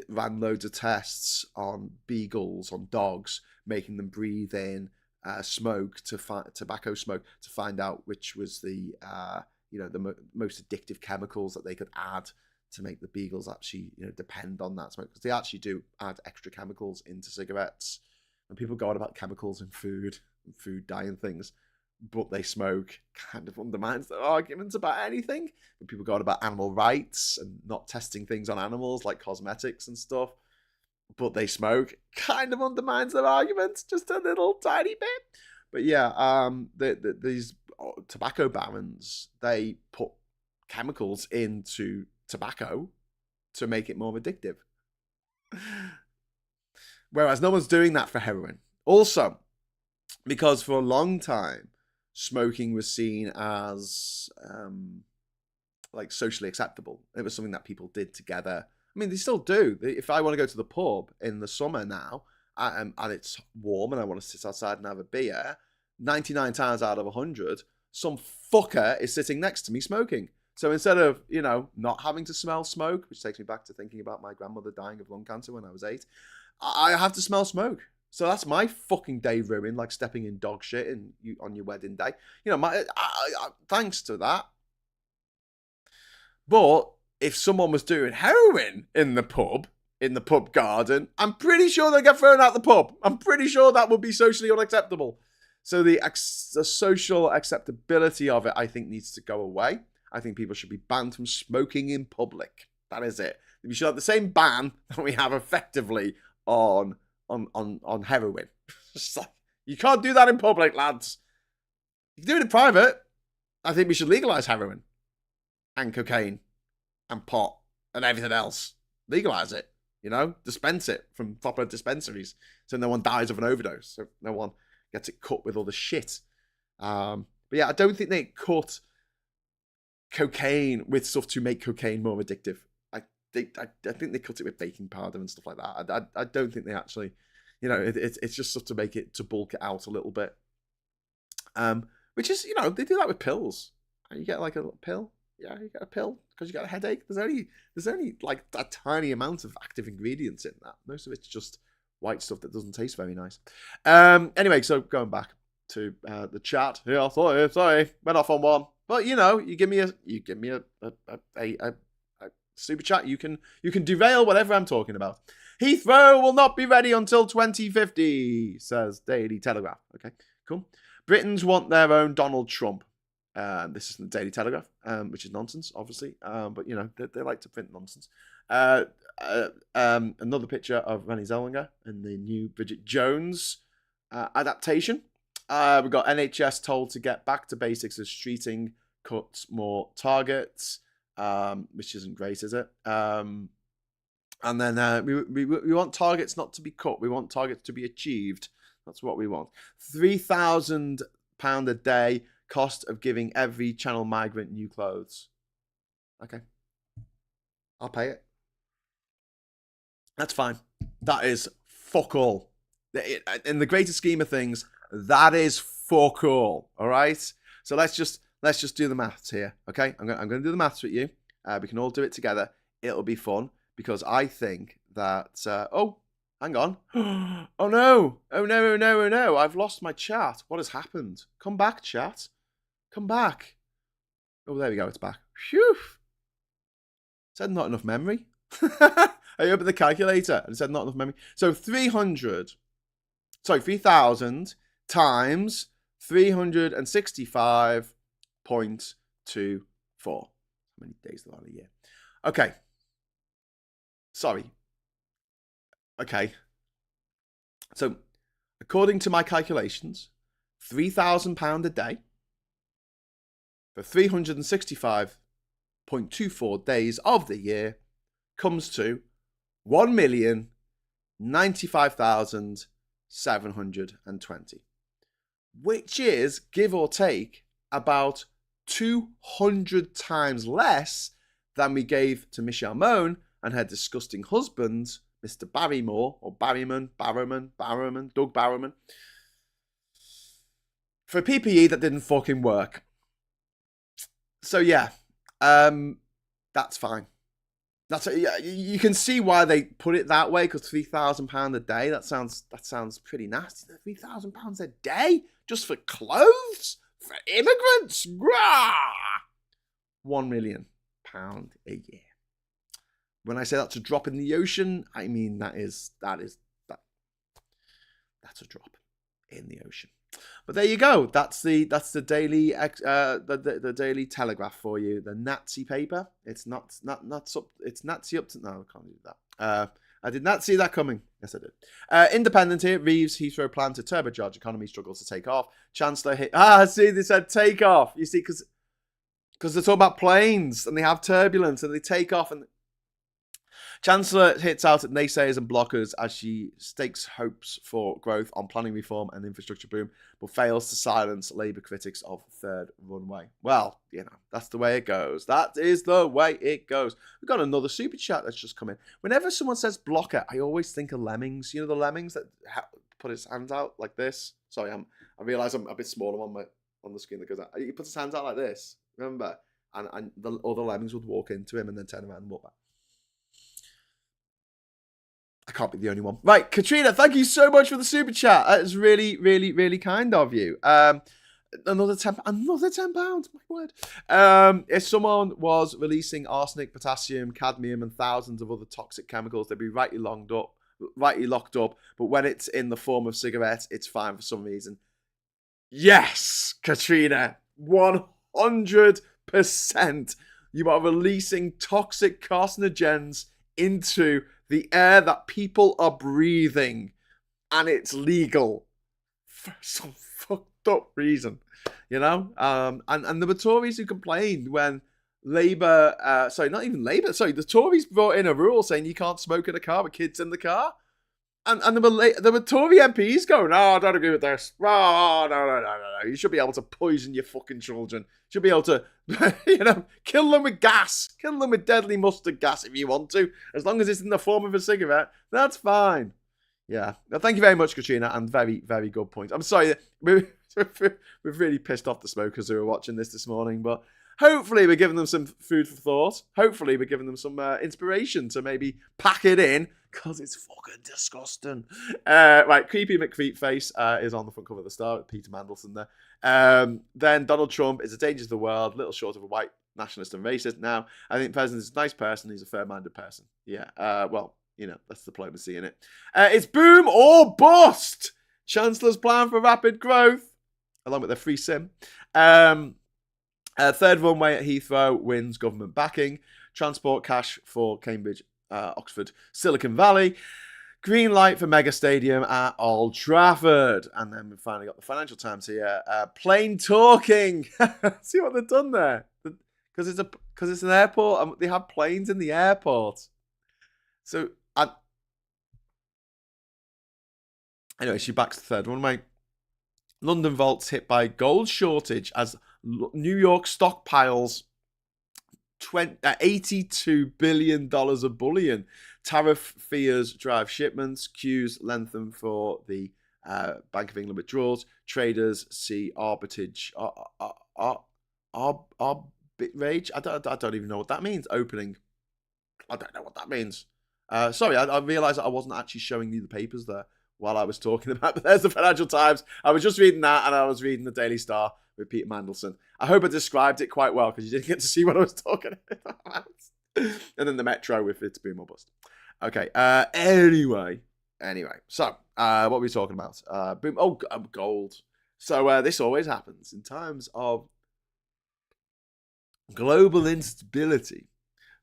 ran loads of tests on beagles, on dogs, making them breathe in tobacco smoke to find out which was the most addictive chemicals that they could add to make the beagles actually depend on that smoke, because they actually do add extra chemicals into cigarettes. And people go on about chemicals in food dyeing things, but they smoke, kind of undermines their arguments about anything. When people go on about animal rights and not testing things on animals like cosmetics and stuff, but they smoke, kind of undermines their arguments just a little tiny bit. But yeah, these tobacco barons, they put chemicals into tobacco to make it more addictive. Whereas no one's doing that for heroin. Also, because for a long time, smoking was seen as socially acceptable. It was something that people did together. I mean, they still do. If I want to go to the pub in the summer now, and it's warm and I want to sit outside and have a beer, 99 times out of 100, some fucker is sitting next to me smoking. So instead of, not having to smell smoke, which takes me back to thinking about my grandmother dying of lung cancer when I was 8, I have to smell smoke. So that's my fucking day ruined, like stepping in dog shit on your wedding day. Thanks to that. But if someone was doing heroin in the pub garden, I'm pretty sure they'd get thrown out the pub. I'm pretty sure that would be socially unacceptable. So the social acceptability of it, I think, needs to go away. I think people should be banned from smoking in public. That is it. We should have the same ban that we have effectively on heroin. It's like, you can't do that in public, lads. You can do it in private. I think we should legalize heroin and cocaine and pot and everything else. Legalize it, dispense it from proper dispensaries so no one dies of an overdose, so no one gets it cut with all the shit. But yeah, I don't think they cut cocaine with stuff to make cocaine more addictive. I think they cut it with baking powder and stuff like that. I don't think they actually, it's just stuff to bulk it out a little bit. Which is, they do that with pills. And you get like a little pill. Yeah, you get a pill because you got a headache. There's only like a tiny amount of active ingredients in that. Most of it's just white stuff that doesn't taste very nice. Anyway, so going back to the chat. Yeah, sorry, went off on one. But you give me a super chat. You can derail whatever I'm talking about. Heathrow will not be ready until 2050, says Daily Telegraph. Okay, cool. Britons want their own Donald Trump. This is the Daily Telegraph, which is nonsense, obviously. But they like to print nonsense. Another picture of Renée Zellweger and the new Bridget Jones adaptation. We've got NHS told to get back to basics as treating cuts more targets, which isn't great, is it? And then we want targets not to be cut. We want targets to be achieved. That's what we want. £3,000 a day cost of giving every Channel migrant new clothes. Okay. I'll pay it. That's fine. That is fuck all. In the greater scheme of things, that is fuck all. All right? So let's just Let's just do the maths here, okay? I'm going to do the maths with you. We can all do it together. It'll be fun because I think that... oh, hang on. Oh, no. Oh, no, oh, no, oh, no. I've lost my chat. What has happened? Come back, chat. Come back. Oh, there we go. It's back. Phew. It said not enough memory. I opened the calculator and it said not enough memory. So 3,000 times 365.24. How many days are there in a year? Okay. Sorry. Okay. So, according to my calculations, £3,000 a day for 365.24 days of the year comes to 1,095,720, which is, give or take, about 200 times less than we gave to Michelle Mone and her disgusting husband, Mr. Barrymore, or Barryman, Doug Barrowman, for PPE that didn't fucking work. So yeah, that's fine. Yeah, you can see why they put it that way, because £3,000 a day, that sounds pretty nasty. £3,000 a day just for clothes for immigrants. £1 million a year. When I say that's a drop in the ocean, I mean that's a drop in the ocean. But there you go. That's the daily the Daily Telegraph for you. The Nazi paper. It's not it's Nazi up to no. I can't do that. I did not see that coming. Yes, I did. Independent here. Reeves Heathrow plan to turbocharge economy struggles to take off. Chancellor hit. See, they said take off. You see, because they're talking about planes and they have turbulence and they take off and. Chancellor hits out at naysayers and blockers as she stakes hopes for growth on planning reform and infrastructure boom, but fails to silence Labour critics of third runway. Well, that's the way it goes. That is the way it goes. We've got another super chat that's just come in. Whenever someone says blocker, I always think of lemmings. You know the lemmings that put his hands out like this? Sorry, I realise I'm a bit smaller on the screen that goes out. He puts his hands out like this, remember? And all the lemmings would walk into him and then turn around and walk back. I can't be the only one. Right, Katrina, thank you so much for the super chat. That is really, really, really kind of you. Another £10, my word. If someone was releasing arsenic, potassium, cadmium, and thousands of other toxic chemicals, they'd be rightly locked up. But when it's in the form of cigarettes, it's fine for some reason. Yes, Katrina, 100%. You are releasing toxic carcinogens into the air that people are breathing, and it's legal for some fucked up reason, and there were Tories who complained when Labour, the Tories brought in a rule saying you can't smoke in a car with kids in the car, and there were Tory MPs going, I don't agree with this. Oh, no. You should be able to poison your fucking children. You should be able to, kill them with gas. Kill them with deadly mustard gas if you want to. As long as it's in the form of a cigarette, that's fine. Yeah. Well, thank you very much, Katrina, and very, very good point. I'm sorry, we've really pissed off the smokers who are watching this morning, but hopefully we're giving them some food for thought. Hopefully we're giving them some inspiration to maybe pack it in, because it's fucking disgusting. Right, Creepy McFeet Face is on the front cover of the Star with Peter Mandelson there. Then Donald Trump is a danger to the world, little short of a white nationalist and racist. Now, I think the president is a nice person. He's a fair-minded person. Yeah, that's diplomacy in it. It's boom or bust. Chancellor's plan for rapid growth, along with their free sim. Third runway at Heathrow wins government backing. Transport cash for Cambridge, Oxford, Silicon Valley. Green light for mega stadium at Old Trafford. And then we've finally got the Financial Times here. Plane talking. See what they've done there? Because it's an airport and they have planes in the airport. So, anyway, she backs the third runway. London vaults hit by gold shortage as New York stockpiles $82 billion of bullion. Tariff fears drive shipments. Queues lengthen for the Bank of England withdrawals. Traders see arbitrage arbitrage. I don't even know what that means. Opening. I don't know what that means. Sorry, I realised that I wasn't actually showing you the papers there while I was talking about. But there's the Financial Times. I was just reading that, and I was reading the Daily Star with Peter Mandelson. I hope I described it quite well because you didn't get to see what I was talking about. And then the Metro with its boom or bust. Okay. Anyway. So what were we talking about? Boom. Oh, gold. So this always happens in times of global instability.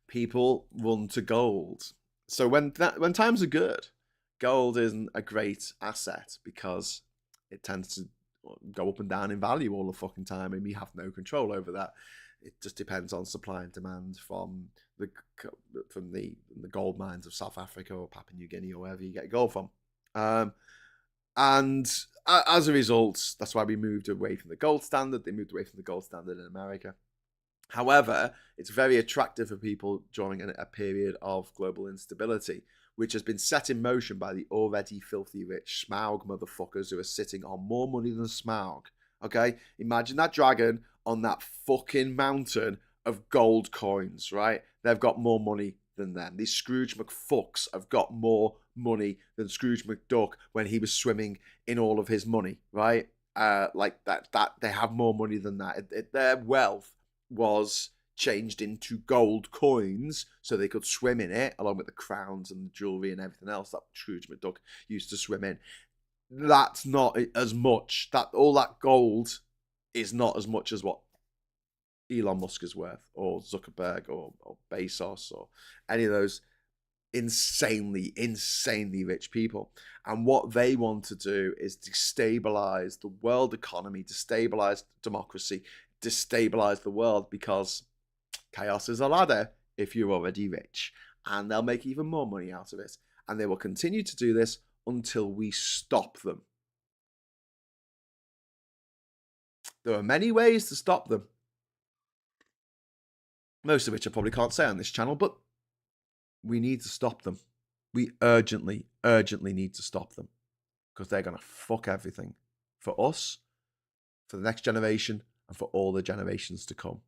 People run to gold. So when times are good, gold isn't a great asset because it tends to go up and down in value all the fucking time, and we have no control over that. It just depends on supply and demand from the gold mines of South Africa or Papua New Guinea or wherever you get gold from. And as a result, that's why we moved away from the gold standard. They moved away from the gold standard in America. However, it's very attractive for people during a period of global instability, which has been set in motion by the already filthy rich Smaug motherfuckers who are sitting on more money than Smaug. Okay? Imagine that dragon on that fucking mountain of gold coins, right? They've got more money than them. These Scrooge McFucks have got more money than Scrooge McDuck when he was swimming in all of his money, right? Like that they have more money than that. Their wealth was changed into gold coins so they could swim in it, along with the crowns and the jewelry and everything else that Scrooge McDuck used to swim in. That's not as much. All that gold is not as much as what Elon Musk is worth, or Zuckerberg, or Bezos, or any of those insanely rich people. And what they want to do is destabilize the world economy, destabilize democracy, destabilize the world, because chaos is a ladder if you're already rich, and they'll make even more money out of it, and they will continue to do this until we stop them. There are many ways to stop them, most of which I probably can't say on this channel, but we need to stop them. We urgently need to stop them, because they're going to fuck everything for us, for the next generation, and for all the generations to come.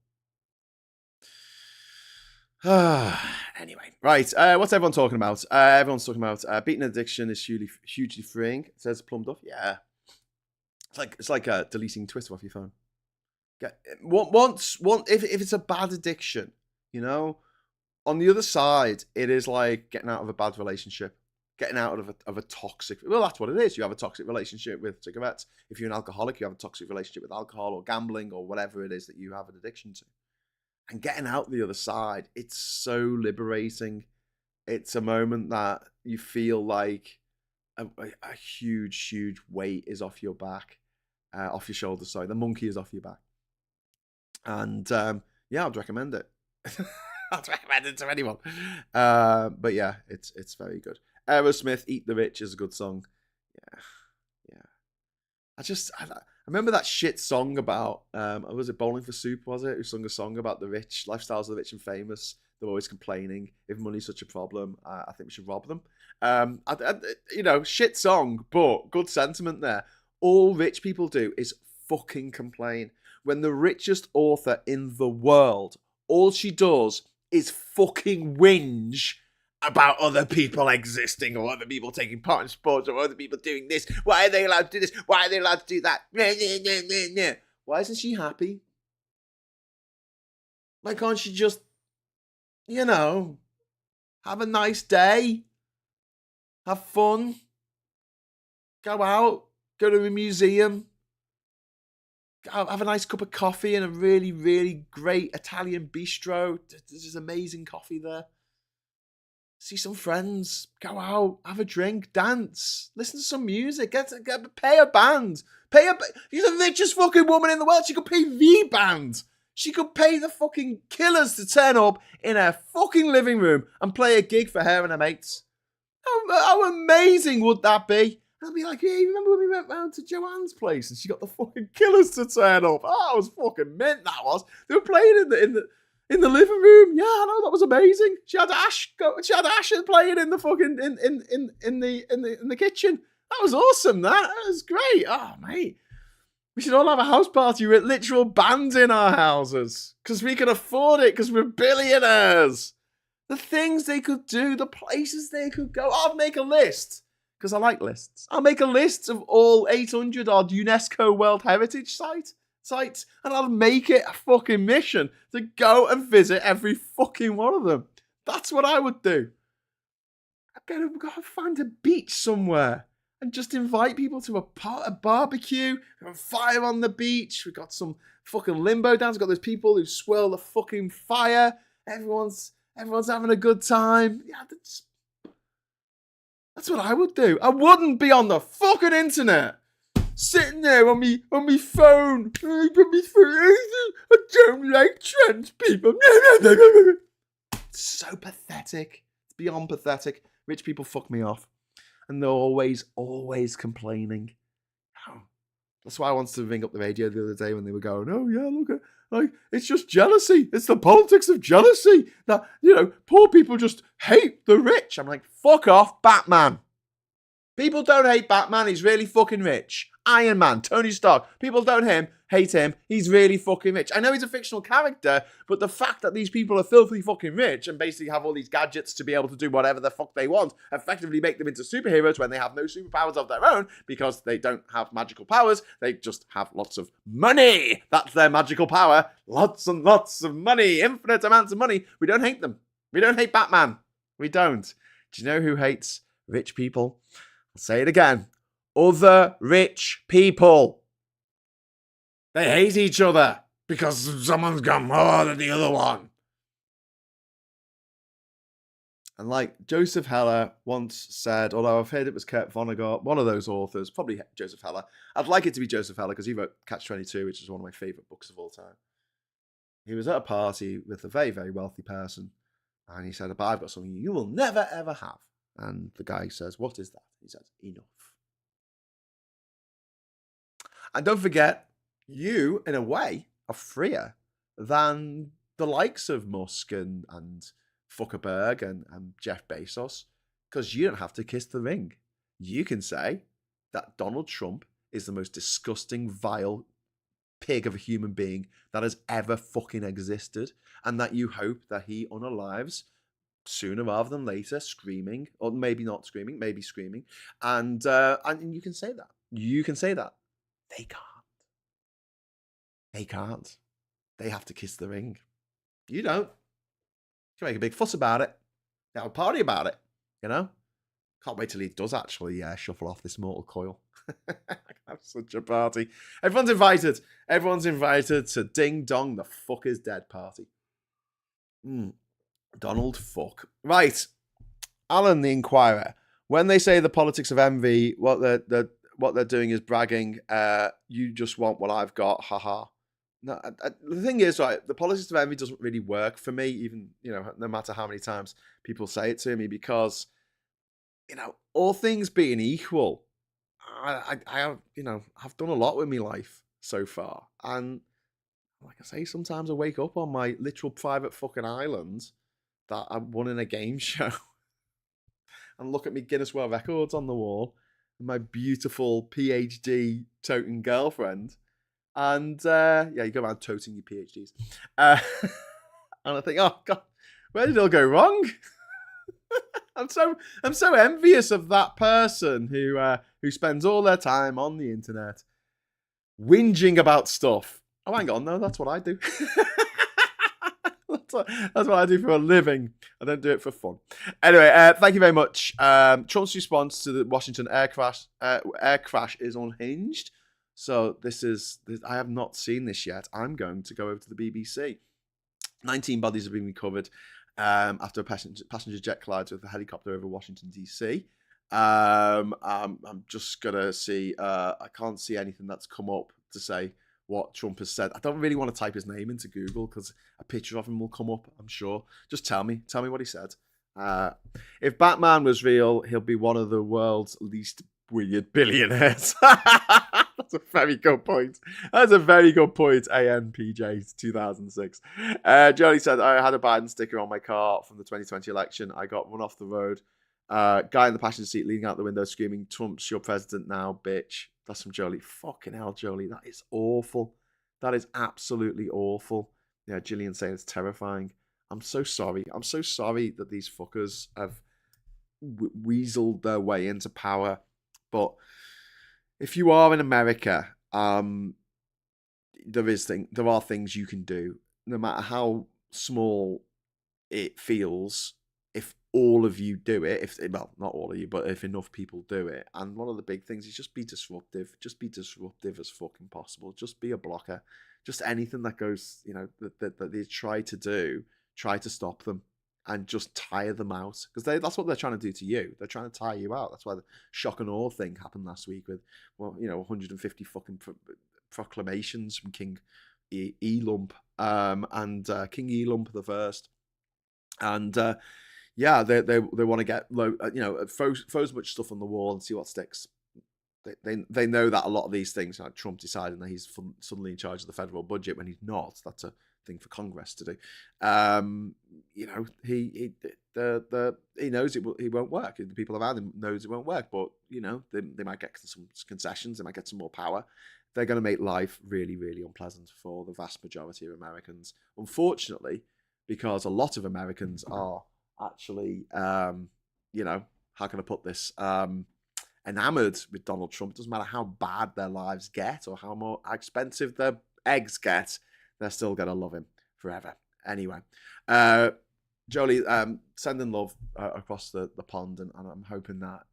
Anyway, right. What's everyone talking about? Everyone's talking about beating addiction is hugely freeing. It says Plum Duff. Yeah, it's like deleting Twitter off your phone. If it's a bad addiction, you know, on the other side, it is like getting out of a bad relationship, getting out of a toxic. Well, that's what it is. You have a toxic relationship with cigarettes. If you're an alcoholic, you have a toxic relationship with alcohol or gambling or whatever it is that you have an addiction to. And getting out the other side, it's so liberating. It's a moment that you feel like a huge weight is off your back, off your shoulders. Sorry, the monkey is off your back. And yeah, I'd recommend it. I'd recommend it to anyone. But yeah, it's very good. Aerosmith, "Eat the Rich" is a good song. Yeah. I remember that shit song about, was it Bowling for Soup, was it? Who sung a song about the rich, lifestyles of the rich and famous. They're always complaining. If money's such a problem, I think we should rob them. Shit song, but good sentiment there. All rich people do is fucking complain. When the richest author in the world, all she does is fucking whinge about other people existing, or other people taking part in sports, or other people doing this. Why are they allowed to do this? Why are they allowed to do that? Why isn't she happy? Why can't she just, have a nice day? Have fun? Go out? Go to a museum? Have a nice cup of coffee in a really, really great Italian bistro. There's amazing coffee there. See some friends, go out, have a drink, dance, listen to some music, pay a band. She's the richest fucking woman in the world. She could pay the band. She could pay the fucking Killers to turn up in her fucking living room and play a gig for her and her mates. How amazing would that be? I'll be like, yeah, you remember when we went round to Joanne's place and she got the fucking Killers to turn up? Oh, it was fucking mint, that was. They were playing in the living room. Yeah, I know, that was amazing. She had Ash playing in the fucking in the kitchen. That was awesome. That was great. Oh, mate. We should all have a house party with literal bands in our houses. Because we can afford it, because we're billionaires. The things they could do, the places they could go. I'll make a list. Because I like lists. I'll make a list of all 800 odd UNESCO World Heritage sites. And I'll make it a fucking mission to go and visit every fucking one of them. That's what I would do. I've got to find a beach somewhere. And just invite people to a barbecue, a fire on the beach. We've got some fucking limbo dance. We've got those people who swirl the fucking fire. Everyone's having a good time. Yeah, that's what I would do. I wouldn't be on the fucking internet, sitting there on me phone. I don't like trans people. It's so pathetic. It's beyond pathetic. Rich people fuck me off. And they're always complaining. Oh, that's why I wanted to ring up the radio the other day when they were going, oh yeah, look at, like, it's just jealousy. It's the politics of jealousy. That, poor people just hate the rich. I'm like, fuck off, Batman. People don't hate Batman. He's really fucking rich. Iron Man, Tony Stark. People don't hate him. He's really fucking rich. I know he's a fictional character, but the fact that these people are filthy fucking rich and basically have all these gadgets to be able to do whatever the fuck they want, effectively make them into superheroes when they have no superpowers of their own because they don't have magical powers. They just have lots of money. That's their magical power. Lots and lots of money. Infinite amounts of money. We don't hate them. We don't hate Batman. We don't. Do you know who hates rich people? I'll say it again. Other rich people. They hate each other because someone's got more than the other one. And like Joseph Heller once said, although I've heard it was Kurt Vonnegut, one of those authors, probably Joseph Heller. I'd like it to be Joseph Heller because he wrote Catch-22, which is one of my favourite books of all time. He was at a party with a very, very wealthy person. And he said, but I've got something you will never, ever have. And the guy says, what is that? He says, enough. And don't forget, you, in a way, are freer than the likes of Musk and Zuckerberg and Jeff Bezos, because you don't have to kiss the ring. You can say that Donald Trump is the most disgusting, vile pig of a human being that has ever fucking existed, and that you hope that he unalives sooner rather than later, screaming, or maybe not screaming, maybe screaming, and you can say that. You can say that. They can't. They can't. They have to kiss the ring. You don't. You can make a big fuss about it. Have a party about it. Can't wait till he does actually shuffle off this mortal coil. I can have such a party. Everyone's invited. Everyone's invited to Ding Dong the Fuck is Dead party. Donald Fuck. Right. Alan the Inquirer. When they say the politics of envy, what they're doing is bragging. You just want what I've got. Haha. No, the thing is, right, the politics of envy doesn't really work for me, even, no matter how many times people say it to me, because, all things being equal, I have, I've done a lot with my life so far. And like I say, sometimes I wake up on my literal private fucking island that I won in a game show and look at me Guinness World Records on the wall and my beautiful PhD toting girlfriend. And you go around toting your PhDs. And I think, oh God, where did it all go wrong? I'm so envious of that person who spends all their time on the internet whinging about stuff. Oh, hang on, no, that's what I do. That's what I do for a living. I don't do it for fun. Anyway, thank you very much. Trump's response to the Washington air crash is unhinged. So this I have not seen this yet. I'm going to go over to the BBC. 19 bodies have been recovered after a passenger jet collides with a helicopter over Washington, D.C. I'm just going to see. I can't see anything that's come up to say what Trump has said. I don't really want to type his name into Google because a picture of him will come up, I'm sure. Just tell me what he said. If Batman was real, he'll be one of the world's least weird billionaires. That's a very good point. That's a very good point. ANPJ 2006. Jolly said, I had a Biden sticker on my car from the 2020 election. I got run off the road. Guy in the passenger seat leaning out the window screaming, Trump's your president now, bitch. That's from Jolie. Fucking hell, Jolie. That is awful. That is absolutely awful. Yeah, Gillian saying it's terrifying. I'm so sorry. I'm so sorry that these fuckers have weaseled their way into power. But if you are in America, there are things you can do, no matter how small it feels. If all of you do it, well, not all of you, but if enough people do it, and one of the big things is just be disruptive. Just be disruptive as fucking possible. Just be a blocker. Just anything that goes, that they try to do, try to stop them and just tire them out, because that's what they're trying to do to you. They're trying to tire you out. That's why the shock and awe thing happened last week with, 150 fucking proclamations from King Elump and King Elump the First, and they want to get throw as much stuff on the wall and see what sticks. They know that a lot of these things, like Trump deciding that he's suddenly in charge of the federal budget when he's not. That's a thing for Congress to do. He knows it won't work. The people around him knows it won't work, but they might get some concessions, they might get some more power. They're going to make life really, really unpleasant for the vast majority of Americans, unfortunately, because a lot of Americans are actually, how can I put this, enamored with Donald Trump. It doesn't matter how bad their lives get or how more expensive their eggs get, they're still going to love him forever. Anyway, Jolie, sending love across the pond, and I'm hoping that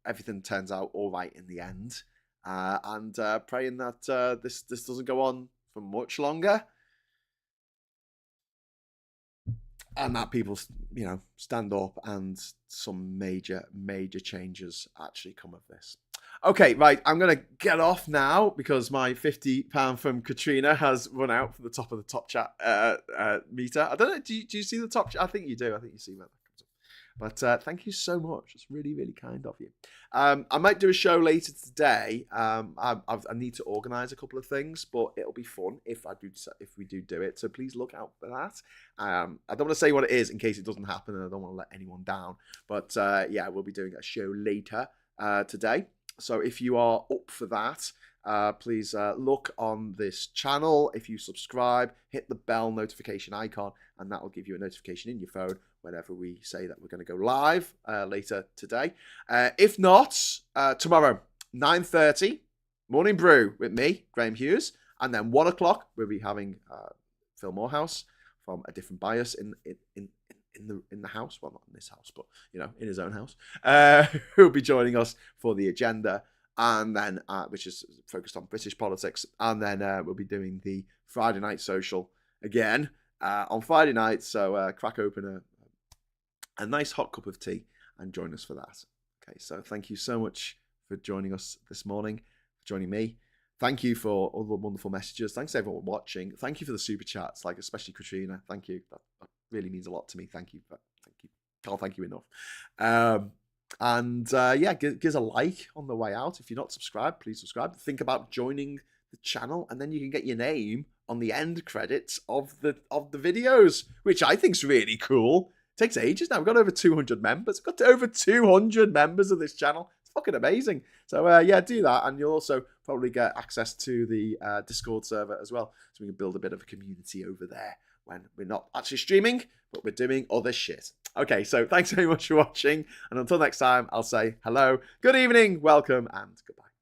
everything turns out all right in the end, and praying that this doesn't go on for much longer, and that people stand up and some major changes actually come of this. Okay, right, I'm going to get off now because my £50 from Katrina has run out for the top of the top chat meter. I don't know, do you see the top chat? I think you do. I think you see where that comes up. But thank you so much. It's really, really kind of you. I might do a show later today. I need to organise a couple of things, but it'll be fun if we do it. So please look out for that. I don't want to say what it is in case it doesn't happen, and I don't want to let anyone down. But we'll be doing a show later today. So if you are up for that, please look on this channel. If you subscribe, hit the bell notification icon, and that will give you a notification in your phone whenever we say that we're going to go live later today. If not, tomorrow, 9:30, Morning Brew with me, Graham Hughes, and then 1 o'clock we'll be having Phil Morehouse from A Different Bias in the house, well, not in this house, but in his own house, who'll be joining us for the agenda, and then which is focused on British politics, and then we'll be doing the Friday night social again on Friday night. So crack open a nice hot cup of tea and join us for that. Okay, so thank you so much for joining us this morning, for joining me. Thank you for all the wonderful messages. Thanks to everyone watching. Thank you for the super chats, like especially Katrina. Thank you. That really means a lot to me. Thank you. Thank you. Can't thank you enough. Give us a like on the way out. If you're not subscribed, please subscribe. Think about joining the channel, and then you can get your name on the end credits of the videos, which I think is really cool. It takes ages now. We've got over 200 members. We've got over 200 members of this channel. It's fucking amazing. So do that, and you'll also probably get access to the Discord server as well, so we can build a bit of a community over there when we're not actually streaming, but we're doing other shit. Okay, so thanks very much for watching, and until next time, I'll say hello, good evening, welcome, and goodbye.